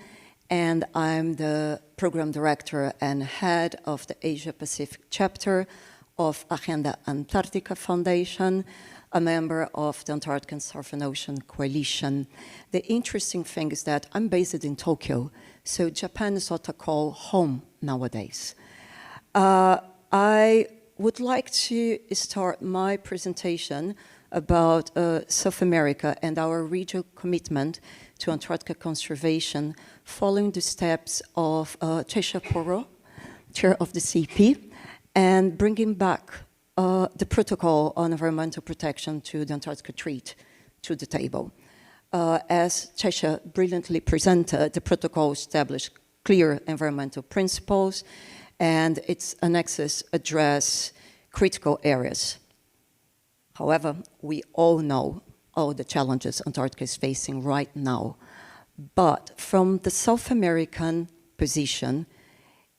and I'm the program director and head of the Asia-Pacific chapter of Agenda Antarctica Foundation, a member of the Antarctic and Southern Ocean Coalition. The interesting thing is that I'm based in Tokyo, so Japan is what I call home nowadays. I would like to start my presentation about South America and our regional commitment to Antarctica conservation, following the steps of Ceisha Poirot, chair of the CP, and bringing back the protocol on environmental protection to the Antarctica Treaty to the table. As Ceisha brilliantly presented, the protocol established clear environmental principles, and its annexes address critical areas. However, we all know all the challenges Antarctica is facing right now. But from the South American position,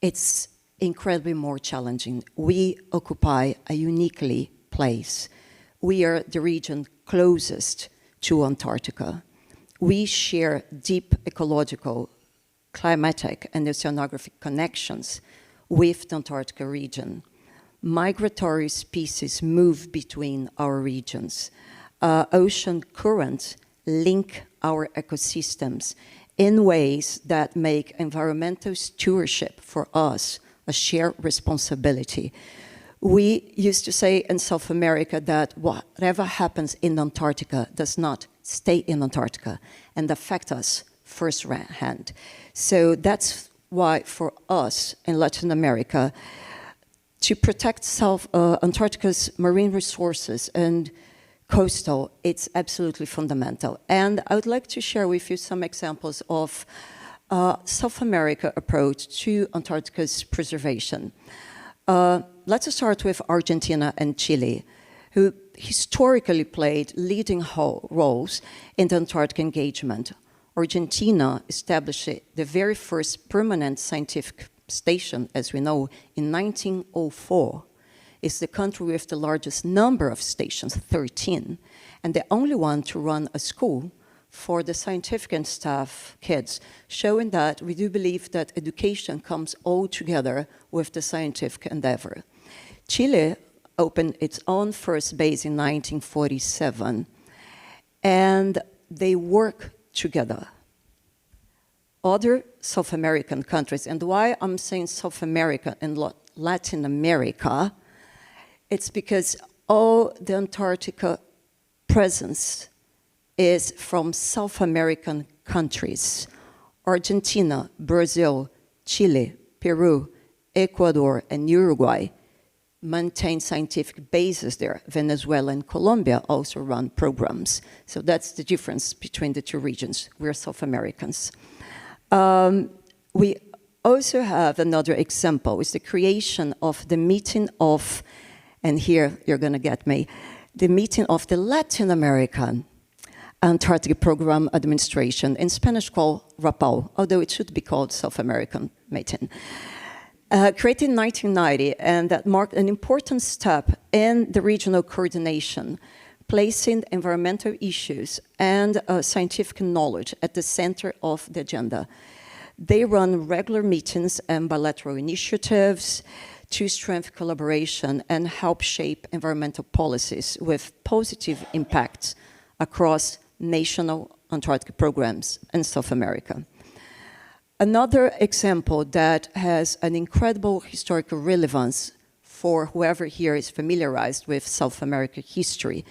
it's incredibly more challenging. We occupy a uniquely place. We are the region closest to Antarctica. We share deep ecological, climatic, and oceanographic connections with the Antarctica region. Migratory species move between our regions. Ocean currents link our ecosystems in ways that make environmental stewardship for us a shared responsibility. We used to say in South America that whatever happens in Antarctica does not stay in Antarctica and affect us firsthand. So that's why for us in Latin America, to protect Antarctica's marine resources and coastal, it's absolutely fundamental. And I would like to share with you some examples of South America approach to Antarctica's preservation. Let's start with Argentina and Chile, who historically played leading roles in the Antarctic engagement. Argentina established the very first permanent scientific station, as we know, in 1904. It's the country with the largest number of stations, 13, and the only one to run a school for the scientific and staff kids, showing that we do believe that education comes all together with the scientific endeavor. Chile opened its own first base in 1947, and they work together. Other South American countries, and why I'm saying South America and Latin America, it's because all the Antarctica presence is from South American countries. Argentina, Brazil, Chile, Peru, Ecuador, and Uruguay maintain scientific bases there. Venezuela and Colombia also run programs. So that's the difference between the two regions. We're South Americans. We also have another example, is the creation of the meeting of, and here you're going to get me, the meeting of the Latin American Antarctic Program Administration, in Spanish called RAPAL, although it should be called South American meeting. Created in 1990, and that marked an important step in the regional coordination, placing environmental issues and scientific knowledge at the center of the agenda. They run regular meetings and bilateral initiatives to strengthen collaboration and help shape environmental policies with positive impacts across national Antarctic programs in South America. Another example that has an incredible historical relevance for whoever here is familiarized with South American history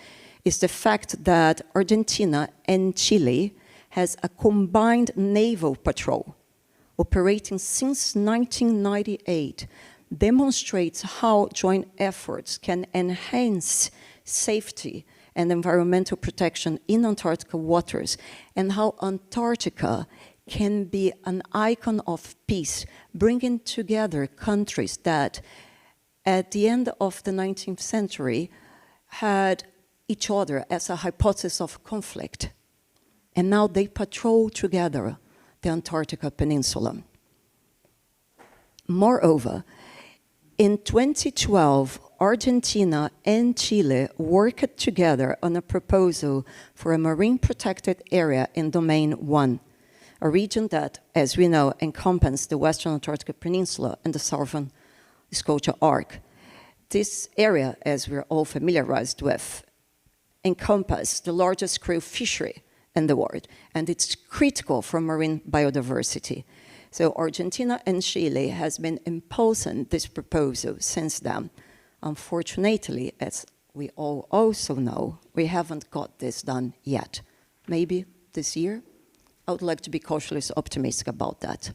is the fact that Argentina and Chile has a combined naval patrol operating since 1998, demonstrates how joint efforts can enhance safety and environmental protection in Antarctica waters, and how Antarctica can be an icon of peace, bringing together countries that at the end of the 19th century had each other as a hypothesis of conflict. And now they patrol together the Antarctica Peninsula. Moreover, in 2012, Argentina and Chile worked together on a proposal for a marine protected area in Domain 1, a region that, as we know, encompasses the Western Antarctica Peninsula and the Southern Scotia Arc. This area, as we're all familiarized with, encompasses the largest krill fishery in the world, and it's critical for marine biodiversity. So Argentina and Chile has been imposing this proposal since then. Unfortunately, as we all also know, we haven't got this done yet. Maybe this year? I would like to be cautiously optimistic about that.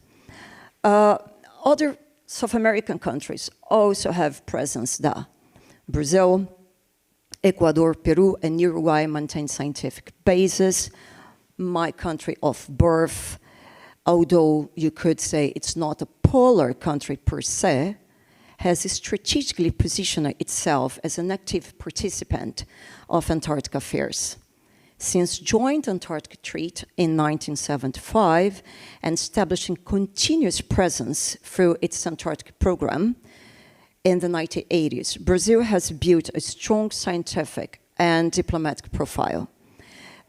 Other South American countries also have presence there. Brazil, Ecuador, Peru, and Uruguay maintain scientific bases. My country of birth, although you could say it's not a polar country per se, has strategically positioned itself as an active participant of Antarctic affairs. Since joined Antarctic Treaty in 1975 and establishing continuous presence through its Antarctic program in the 1980s, Brazil has built a strong scientific and diplomatic profile.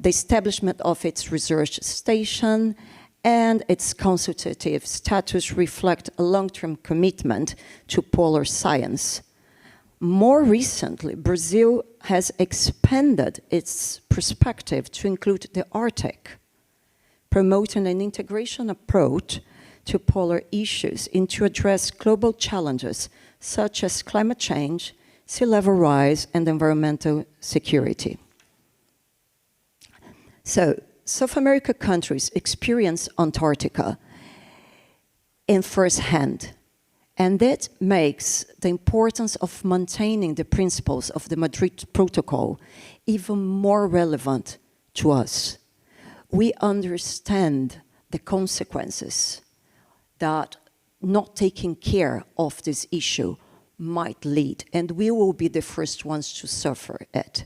The establishment of its research station and its consultative status reflect a long-term commitment to polar science. More recently, Brazil has expanded its perspective to include the Arctic, promoting an integration approach to polar issues and to address global challenges such as climate change, sea level rise, and environmental security. So, South America countries experience Antarctica in first hand, and that makes the importance of maintaining the principles of the Madrid Protocol even more relevant to us. We understand the consequences that not taking care of this issue might lead, and we will be the first ones to suffer it.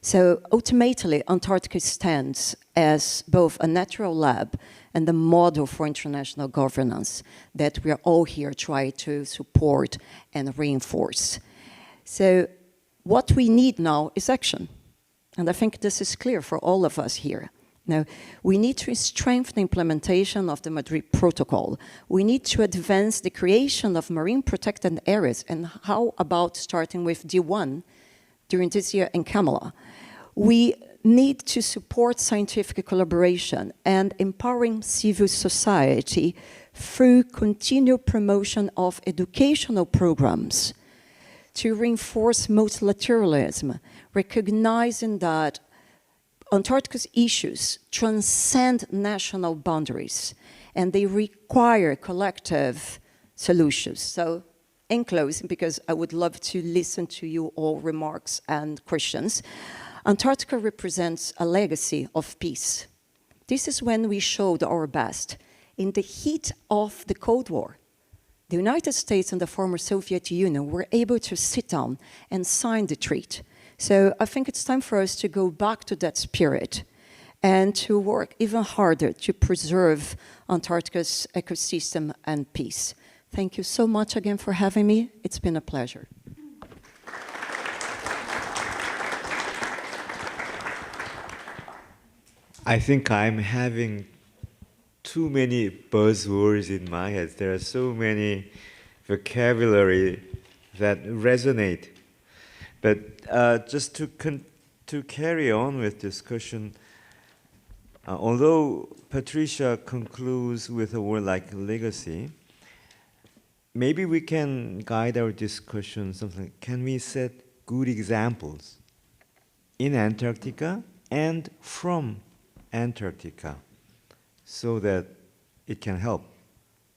So ultimately, Antarctica stands as both a natural lab and a model for international governance that we are all here trying to support and reinforce. So what we need now is action. And I think this is clear for all of us here. Now, we need to strengthen the implementation of the Madrid Protocol. We need to advance the creation of marine protected areas. And how about starting with D1 during this year in Kamala? We need to support scientific collaboration and empowering civil society through continued promotion of educational programs to reinforce multilateralism, recognizing that Antarctica's issues transcend national boundaries and they require collective solutions. So in closing, because I would love to listen to you all remarks and questions, Antarctica represents a legacy of peace. This is when we showed our best. In the heat of the Cold War, the United States and the former Soviet Union were able to sit down and sign the treaty. So I think it's time for us to go back to that spirit and to work even harder to preserve Antarctica's ecosystem and peace. Thank you so much again for having me. It's been a pleasure. I think I'm having too many buzzwords in my head. There are so many vocabulary that resonate. But just to carry on with discussion, although Particia concludes with a word like legacy, maybe we can guide our discussion something. Can we set good examples in Antarctica and from Antarctica so that it can help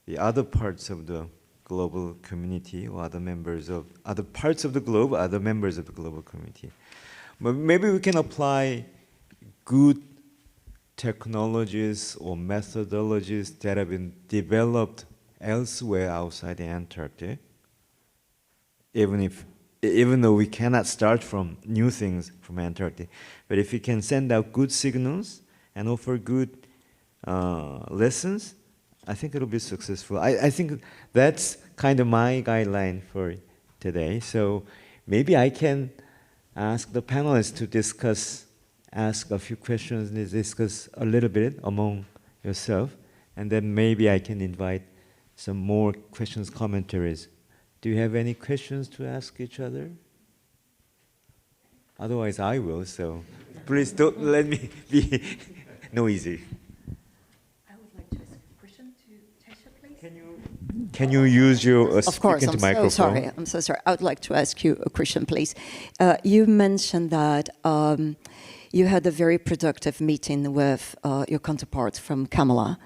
the other parts of the global community or other members of other parts of the globe, other members of the global community. But maybe we can apply good technologies or methodologies that have been developed elsewhere outside the Antarctic, even though we cannot start from new things from Antarctic. But if we can send out good signals and offer good lessons, I think it'll be successful. I think that's kind of my guideline for today. So maybe I can ask the panelists to ask a few questions and discuss a little bit among yourself. And then maybe I can invite some more questions, commentaries. Do you have any questions to ask each other? Otherwise I will, so please don't let me be noisy. Can you use your of course, I'm microphone? so sorry. I'm so sorry. I would like to ask you a question, please. You mentioned that you had a very productive meeting with your counterpart from Kamala,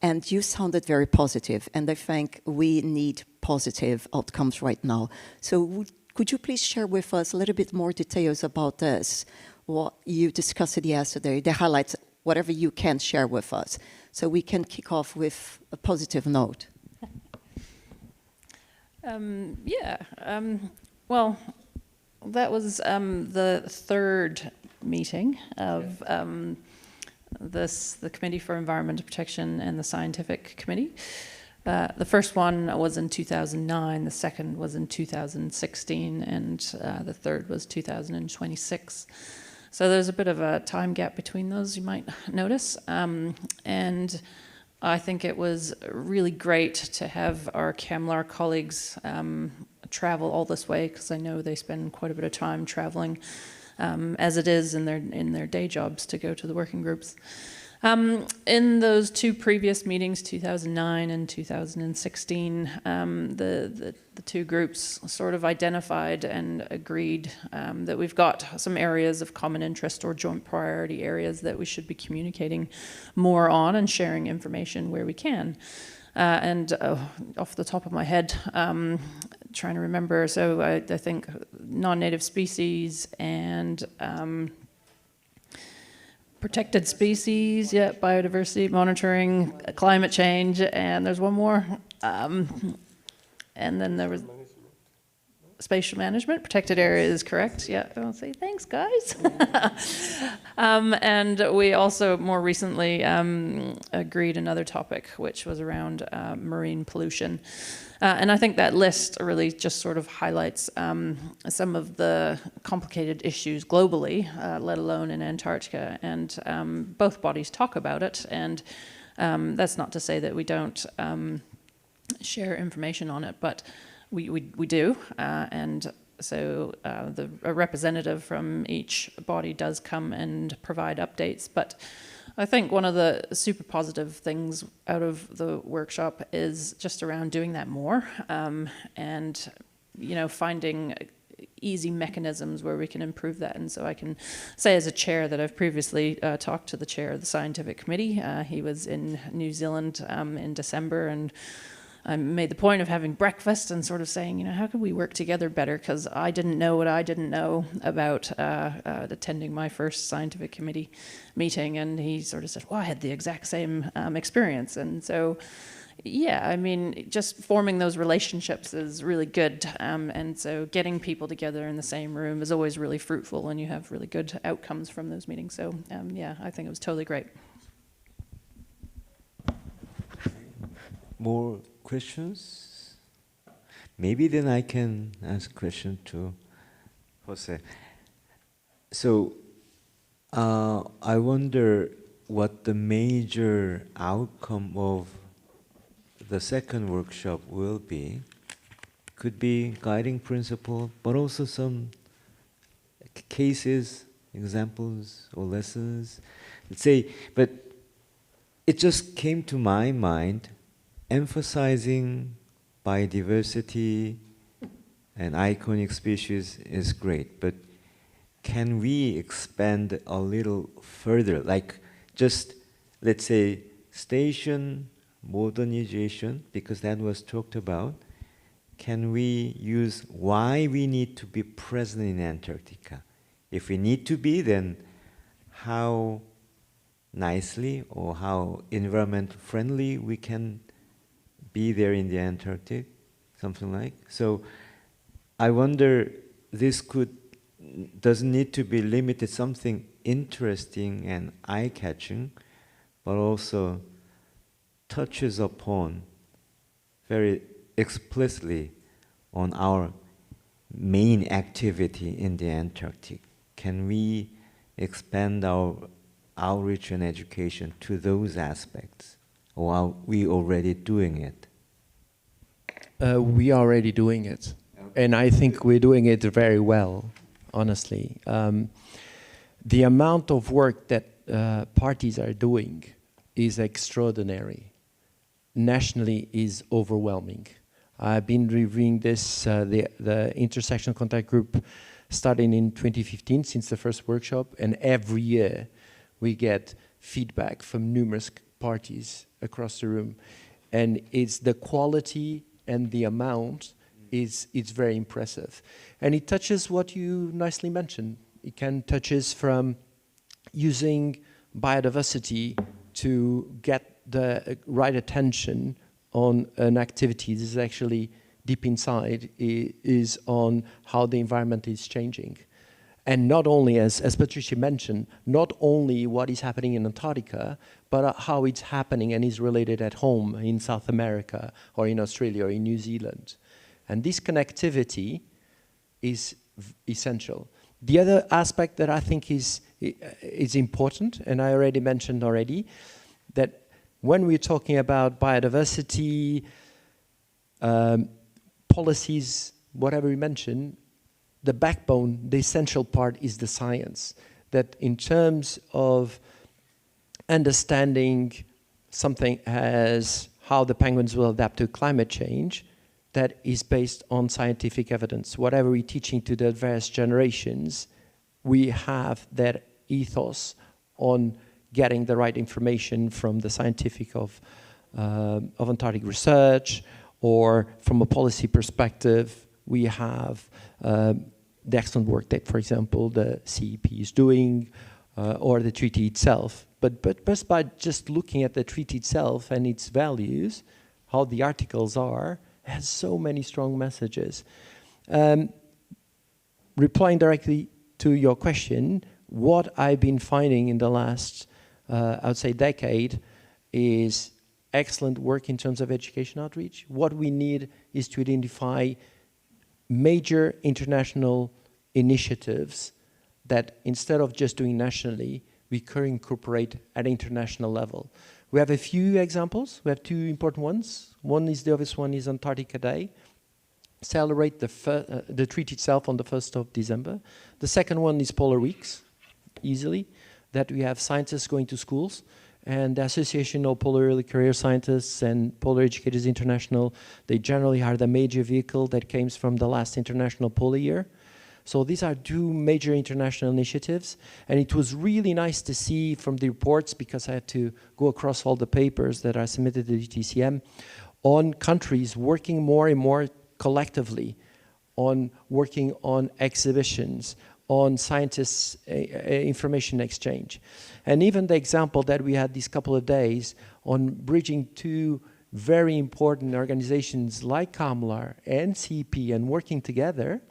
and you sounded very positive, and I think we need positive outcomes right now. So could you please share with us a little bit more details about this, what you discussed yesterday, the highlights, whatever you can share with us, so we can kick off with a positive note? Well, that was the third meeting of the Committee for Environmental Protection and the Scientific Committee. The first one was in 2009, the second was in 2016, and the third was 2026. So there's a bit of a time gap between those, you might notice. And I think it was really great to have our CAMLAR colleagues travel all this way, because I know they spend quite a bit of time traveling as it is in their day jobs to go to the working groups. In those two previous meetings, 2009 and 2016, the two groups sort of identified and agreed that we've got some areas of common interest or joint priority areas that we should be communicating more on and sharing information where we can. And off the top of my head, trying to remember, so I think non-native species and protected species, biodiversity monitoring, climate change, and there's one more. And then there was spatial management. Protected area is correct. Yeah, I'll say thanks, guys. And we also more recently agreed another topic, which was around marine pollution. And I think that list really just sort of highlights some of the complicated issues globally, let alone in Antarctica. And both bodies talk about it. And that's not to say that we don't share information on it, but we do. And so a representative from each body does come and provide updates. But I think one of the super positive things out of the workshop is just around doing that more, and finding easy mechanisms where we can improve that. And so I can say as a chair that I've previously talked to the chair of the scientific committee. He was in New Zealand in December, and I made the point of having breakfast and sort of saying, how can we work together better? Because I didn't know what I didn't know about attending my first scientific committee meeting. And he sort of said, well, I had the exact same experience. And so, yeah, I mean, just forming those relationships is really good. And so getting people together in the same room is always really fruitful, and you have really good outcomes from those meetings. So, yeah, I think it was totally great. More questions? Maybe then I can ask a question to José. So I wonder what the major outcome of the second workshop will be. Could be guiding principle, but also some cases, examples, or lessons. Let's say, but it just came to my mind, emphasizing biodiversity and iconic species is great, but can we expand a little further? Like just, let's say, station modernization, because that was talked about. Can we use why we need to be present in Antarctica? If we need to be, then how nicely or how environment friendly we can be there in the Antarctic, something like. So I wonder, this doesn't need to be limited something interesting and eye-catching, but also touches upon very explicitly on our main activity in the Antarctic. Can we expand our outreach and education to those aspects? Or are we already doing it? We are already doing it. Okay. And I think we're doing it very well, honestly. The amount of work that parties are doing is extraordinary. Nationally is overwhelming. I've been reviewing this, the intersectional contact group starting in 2015 since the first workshop, and every year we get feedback from numerous parties across the room, and it's the quality and the amount it's very impressive, and it touches what you nicely mentioned. It can touches from using biodiversity to get the right attention on an activity. This is actually deep inside, is on how the environment is changing. And not only, as Particia mentioned, not only what is happening in Antarctica, but how it's happening and is related at home in South America or in Australia or in New Zealand. And this connectivity is essential. The other aspect that I think is important, and I already mentioned that when we're talking about biodiversity, policies, whatever we mention, the backbone, the essential part is the science. That in terms of understanding something as how the penguins will adapt to climate change, that is based on scientific evidence. Whatever we're teaching to the various generations, we have that ethos on getting the right information from the scientific of Antarctic research, or from a policy perspective, we have the excellent work that, for example, the CEP is doing, or the treaty itself. But just by just looking at the treaty itself and its values, how the articles are, has so many strong messages. Replying directly to your question, what I've been finding in the last, I would say, decade is excellent work in terms of education outreach. What we need is to identify major international initiatives that instead of just doing nationally, we could incorporate at international level. We have a few examples. We have two important ones. One is the obvious one is Antarctica Day. Celebrate the treaty itself on the 1st of December. The second one is Polar Weeks, easily, that we have scientists going to schools, and the Association of Polar Early Career Scientists and Polar Educators International, they generally are the major vehicle that came from the last International Polar Year. So these are two major international initiatives, and it was really nice to see from the reports, because I had to go across all the papers that are submitted to the ATCM, on countries working more and more collectively on working on exhibitions, on scientists' information exchange. And even the example that we had these couple of days on bridging two very important organizations like CAMLAR and CEP and working together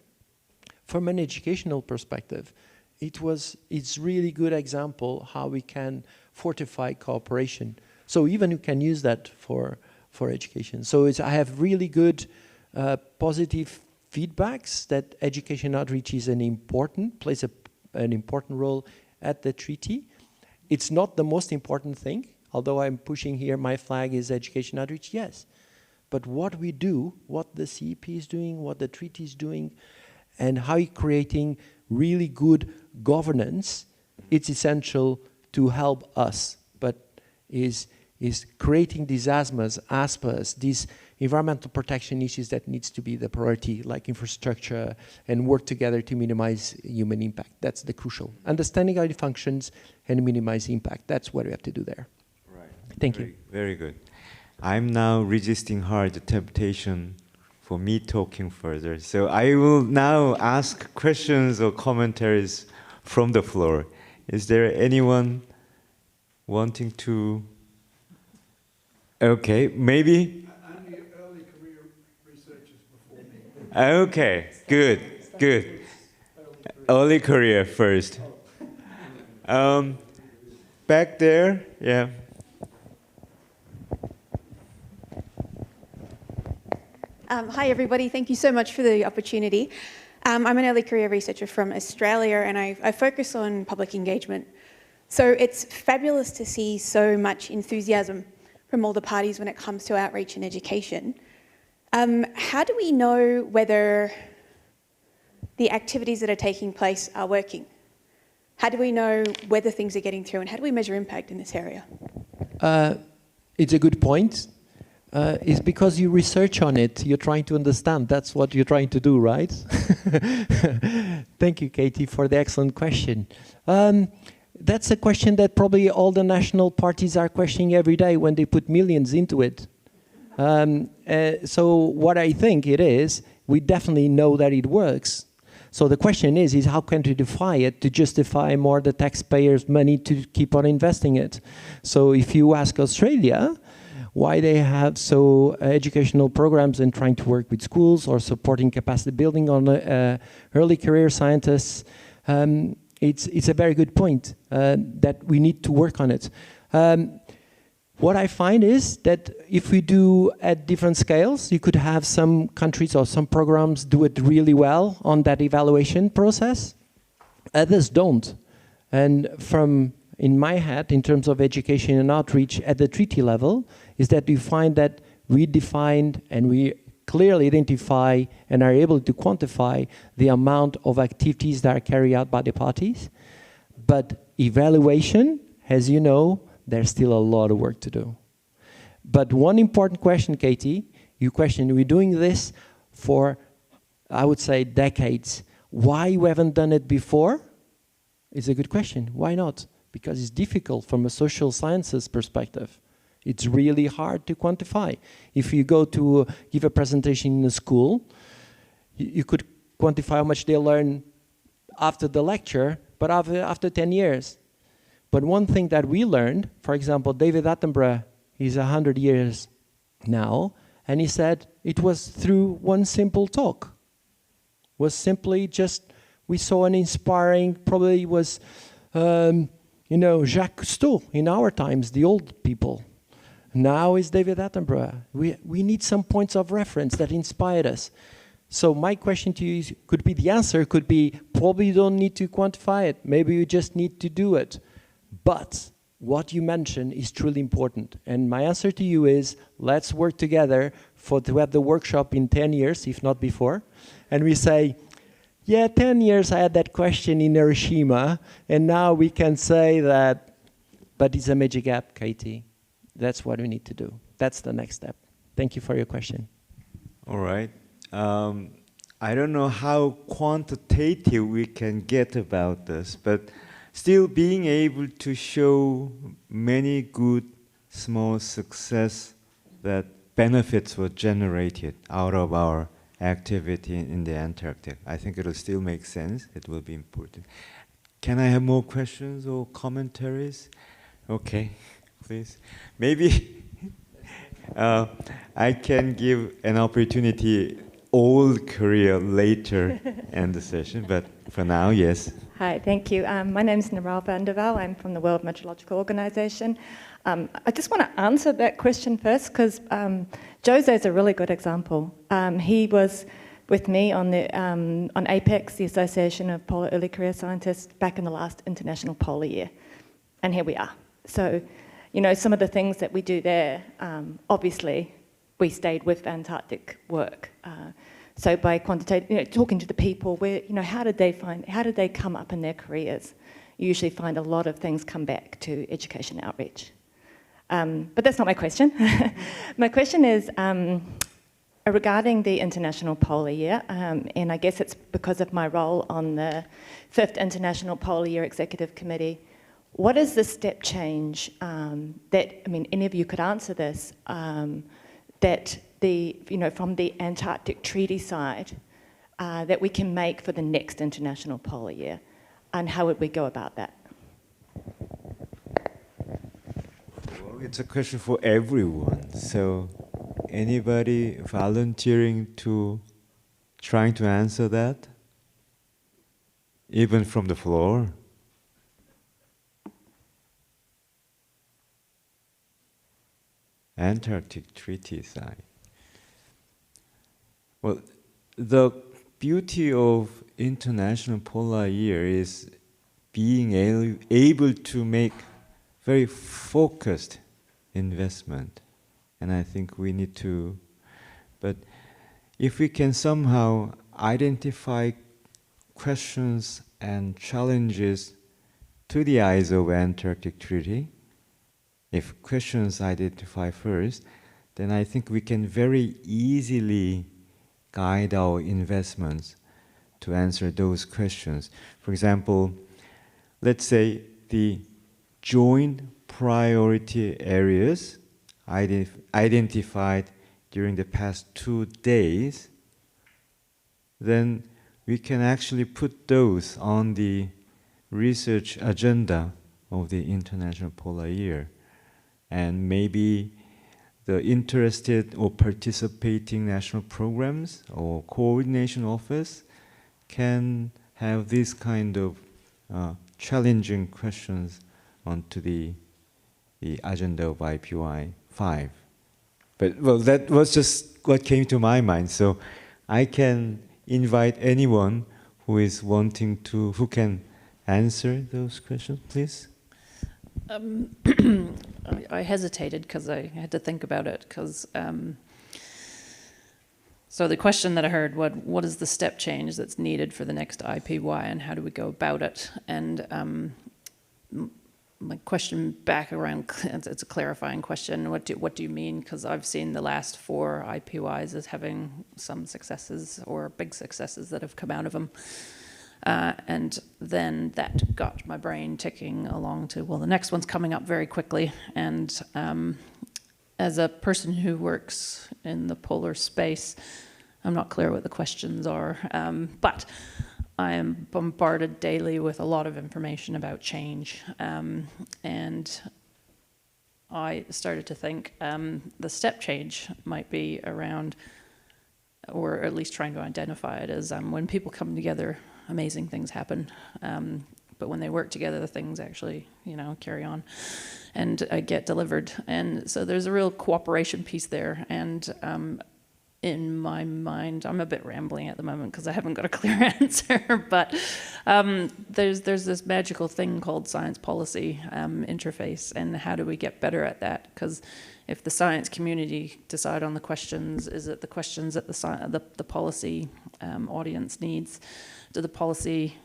from an educational perspective, it's really good example how we can fortify cooperation. So even you can use that for education. So I have really good positive feedbacks that education outreach is plays an important role at the treaty. It's not the most important thing, although I'm pushing here my flag is education outreach, yes. But what we do, what the CEP is doing, what the treaty is doing, and how you're creating really good governance, it's essential to help us, but is creating these ASPAs, these environmental protection issues that needs to be the priority, like infrastructure, and work together to minimize human impact. That's the crucial. Understanding how it functions and minimize impact. That's what we have to do there. Right. Thank you. Very good. I'm now resisting hard the temptation for me talking further. So I will now ask questions or commentaries from the floor. Is there anyone wanting to? Okay, maybe? I'm the early career researchers before me. Okay, good, good. Early career first. Back there, yeah. Hi, everybody. Thank you so much for the opportunity. I'm an early career researcher from Australia, and I focus on public engagement. So it's fabulous to see so much enthusiasm from all the parties when it comes to outreach and education. How do we know whether the activities that are taking place are working? How do we know whether things are getting through, and how do we measure impact in this area? It's a good point. It's because you research on it, you're trying to understand. That's what you're trying to do, right? Thank you, Katie, for the excellent question. That's a question that probably all the national parties are questioning every day when they put millions into it. So what I think it is, we definitely know that it works. So the question is how can we defy it to justify more the taxpayers' money to keep on investing it? So if you ask Australia, why they have so educational programs and trying to work with schools or supporting capacity building on early career scientists, it's a very good point that we need to work on it. What I find is that if we do at different scales, you could have some countries or some programs do it really well on that evaluation process. Others don't. And in my head, in terms of education and outreach at the treaty level, is that we find that we defined and we clearly identify and are able to quantify the amount of activities that are carried out by the parties. But evaluation, as you know, there's still a lot of work to do. But one important question, Katie, you questioned, we're doing this for, I would say, decades. Why we haven't done it before is a good question. Why not? Because it's difficult from a social sciences perspective. It's really hard to quantify. If you go to give a presentation in a school, you could quantify how much they learn after the lecture, but after 10 years. But one thing that we learned, for example, David Attenborough, he's 100 years now, and he said it was through one simple talk. Was simply just, we saw an inspiring, probably was, Jacques Cousteau in our times, the old people. Now is David Attenborough. We need some points of reference that inspired us. So my question to you could be, the answer could be, probably you don't need to quantify it. Maybe you just need to do it. But what you mentioned is truly important. And my answer to you is, let's work together to have the workshop in 10 years, if not before. And we say, yeah, 10 years I had that question in Hiroshima, and now we can say that, but it's a major gap, Katie. That's what we need to do. That's the next step. Thank you for your question. All right. I don't know how quantitative we can get about this, but still being able to show many good small success that benefits were generated out of our activity in the Antarctic. I think it will still make sense. It will be important. Can I have more questions or commentaries? Okay, please. Maybe I can give an opportunity all career later in the session, but for now, yes. Hi, thank you. My name is Naral van der Waal. I'm from the World Meteorological Organization. I just want to answer that question first because José is a really good example. He was with me on APEX, the Association of Polar Early Career Scientists, back in the last International Polar Year. And here we are. So, some of the things that we do there, obviously, we stayed with Antarctic work. So by quantitative, talking to the people, how did they come up in their careers? You usually find a lot of things come back to education outreach. But that's not my question. My question is regarding the International Polar Year, and I guess it's because of my role on the 5th International Polar Year Executive Committee. What is the step change any of you could answer this, that from the Antarctic Treaty side, that we can make for the next International Polar Year, and how would we go about that? Well, it's a question for everyone. So, anybody volunteering to trying to answer that, even from the floor? Antarctic Treaty side. Well, the beauty of International Polar Year is being able to make very focused investment. And I think we need to, but if we can somehow identify questions and challenges to the eyes of Antarctic Treaty, if questions identify first, then I think we can very easily guide our investments to answer those questions. For example, let's say the joint priority areas identified during the past 2 days, then we can actually put those on the research agenda of the International Polar Year. And maybe the interested or participating national programs or coordination office can have this kind of challenging questions onto the agenda of IPY 5. But well, that was just what came to my mind. So I can invite anyone who is wanting to, who can answer those questions, please. I hesitated because I had to think about it because so the question that I heard, what is the step change that's needed for the next IPY and how do we go about it? And my question back around, it's a clarifying question, what do you mean? Because I've seen the last 4 IPYs as having some successes or big successes that have come out of them. And then that got my brain ticking along to, well, the next one's coming up very quickly. And as a person who works in the polar space, I'm not clear what the questions are, but I am bombarded daily with a lot of information about change. And I started to think the step change might be around or at least trying to identify it as when people come together, amazing things happen. But when they work together, things actually, carry on and get delivered. And so there's a real cooperation piece there. And in my mind, I'm a bit rambling at the moment because I haven't got a clear answer, but there's this magical thing called science policy interface, and how do we get better at that? Because if the science community decide on the questions, is it the questions that the policy audience needs? Do the policy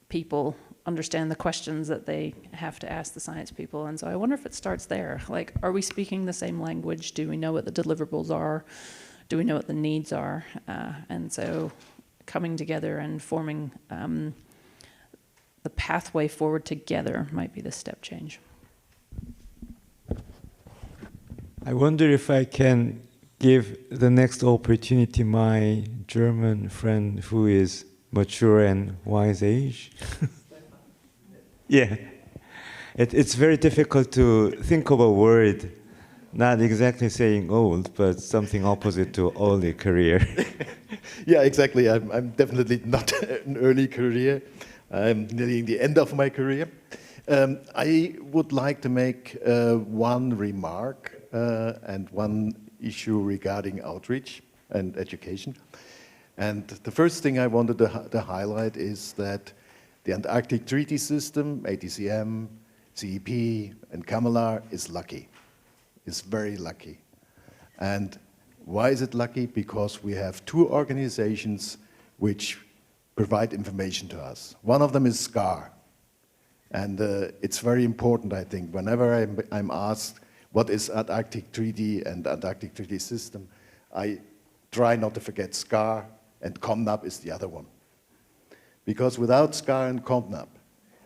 people understand the questions that they have to ask the science people? And so I wonder if it starts there. Like, are we speaking the same language? Do we know what the deliverables are? Do we know what the needs are? And so coming together and forming the pathway forward together might be the step change. I wonder if I can give the next opportunity my German friend who is mature and wise age. Yeah. It's very difficult to think of a word not exactly saying old, but something opposite to early career. Yeah, exactly. I'm definitely not an early career. I'm nearing the end of my career. I would like to make one remark and one issue regarding outreach and education. And the first thing I wanted to highlight is that the Antarctic Treaty System, ATCM, CEP, and CAMALAR is lucky. It's very lucky. And why is it lucky? Because we have two organizations which provide information to us. One of them is SCAR. And it's very important, I think. Whenever I'm asked what is Antarctic Treaty and Antarctic Treaty System, I try not to forget SCAR, and COMNAP is the other one. Because without SCAR and COMNAP,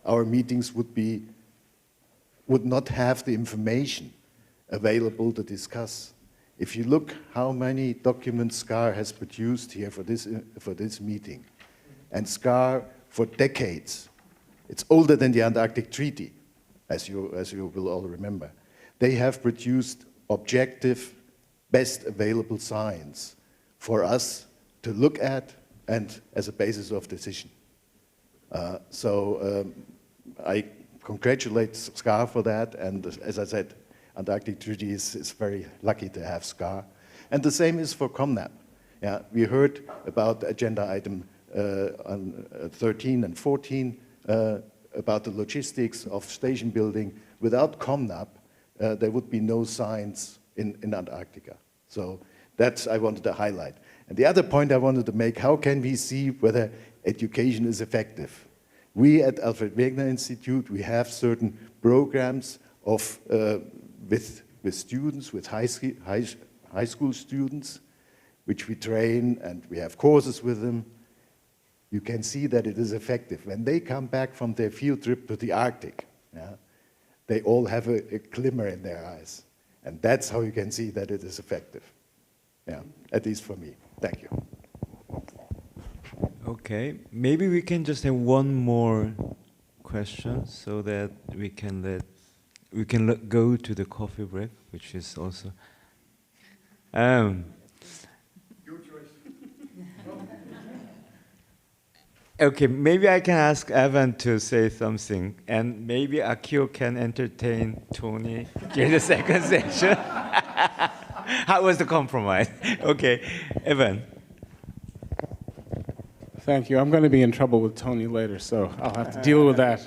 our meetings would not have the information available to discuss. If you look how many documents SCAR has produced here for this meeting, and SCAR for decades, it's older than the Antarctic Treaty, as you will all remember. They have produced objective, best available science for us to look at and as a basis of decision. I congratulate SCAR for that, and as I said, Antarctic Treaty is very lucky to have SCAR. And the same is for COMNAP. Yeah, we heard about agenda item on 13 and 14 about the logistics of station building. Without COMNAP, there would be no science in Antarctica. So that's I wanted to highlight. And the other point I wanted to make, how can we see whether education is effective? We at Alfred Wegener Institute, we have certain programs of with students, with high school students, which we train, and we have courses with them. You can see that it is effective. When they come back from their field trip to the Arctic, yeah, they all have a glimmer in their eyes. And that's how you can see that it is effective. Yeah, at least for me. Thank you. Okay, maybe we can just have one more question so that we can go to the coffee break, which is also. Your choice. Okay, maybe I can ask Evan to say something, and maybe Akiho can entertain Tony during the second session. How was the compromise? Okay, Evan. Thank you. I'm going to be in trouble with Tony later, so I'll have to deal with that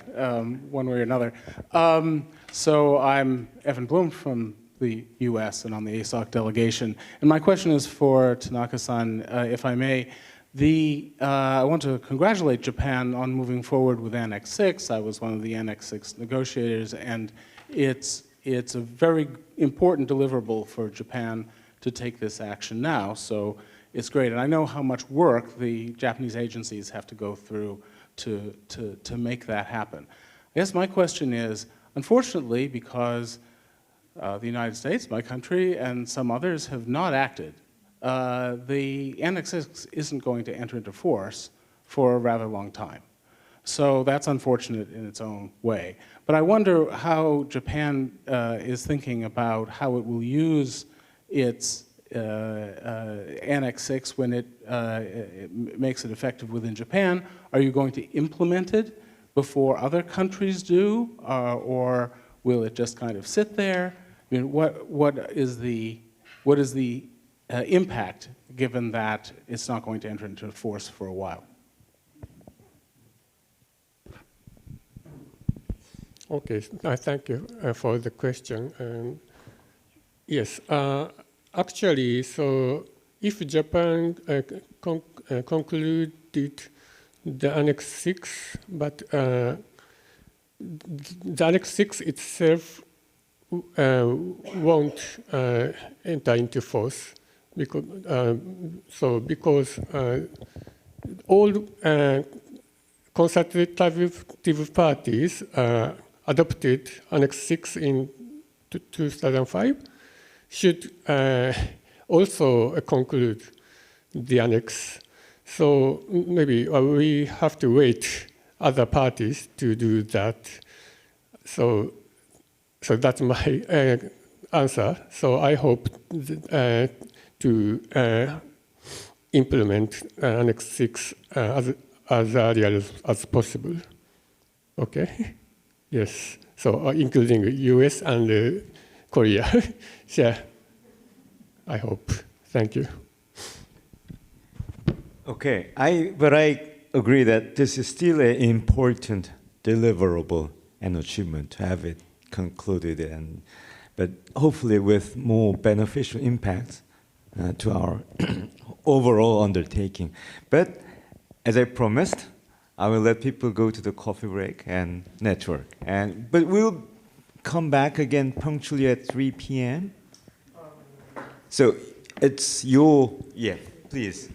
one way or another. So I'm Evan Bloom from the US and on the ASOC delegation. And my question is for Tanaka-san, if I may. I want to congratulate Japan on moving forward with Annex 6. I was one of the Annex 6 negotiators, and it's a very important deliverable for Japan to take this action now. So it's great, and I know how much work the Japanese agencies have to go through to make that happen. I guess my question is, unfortunately, because the United States, my country, and some others have not acted, the Annex 6 isn't going to enter into force for a rather long time. So that's unfortunate in its own way. But I wonder how Japan is thinking about how it will use its Annex 6, when it makes it effective within Japan, are you going to implement it before other countries do, or will it just kind of sit there? I mean, what is the impact, given that it's not going to enter into force for a while? Okay, thank you for the question. Yes, actually, so if Japan concluded the Annex 6, but the Annex 6 itself won't enter into force because all consultative parties adopted Annex 6 in 2005 should also conclude the annex. So maybe we have to wait other parties to do that. So that's my answer. So I hope to implement Annex 6 as early as possible. Okay? Yes. So including US and Korea. Yeah. I hope. Thank you. Okay, but I agree that this is still an important deliverable and achievement to have it concluded, but hopefully with more beneficial impact to our overall undertaking. But as I promised, I will let people go to the coffee break and network. But we'll come back again punctually at 3 p.m. So it's your, yeah, please.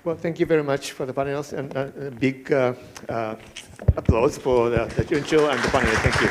Well, thank you very much for the panels, and a big applause for the Chul and the panel. Thank you.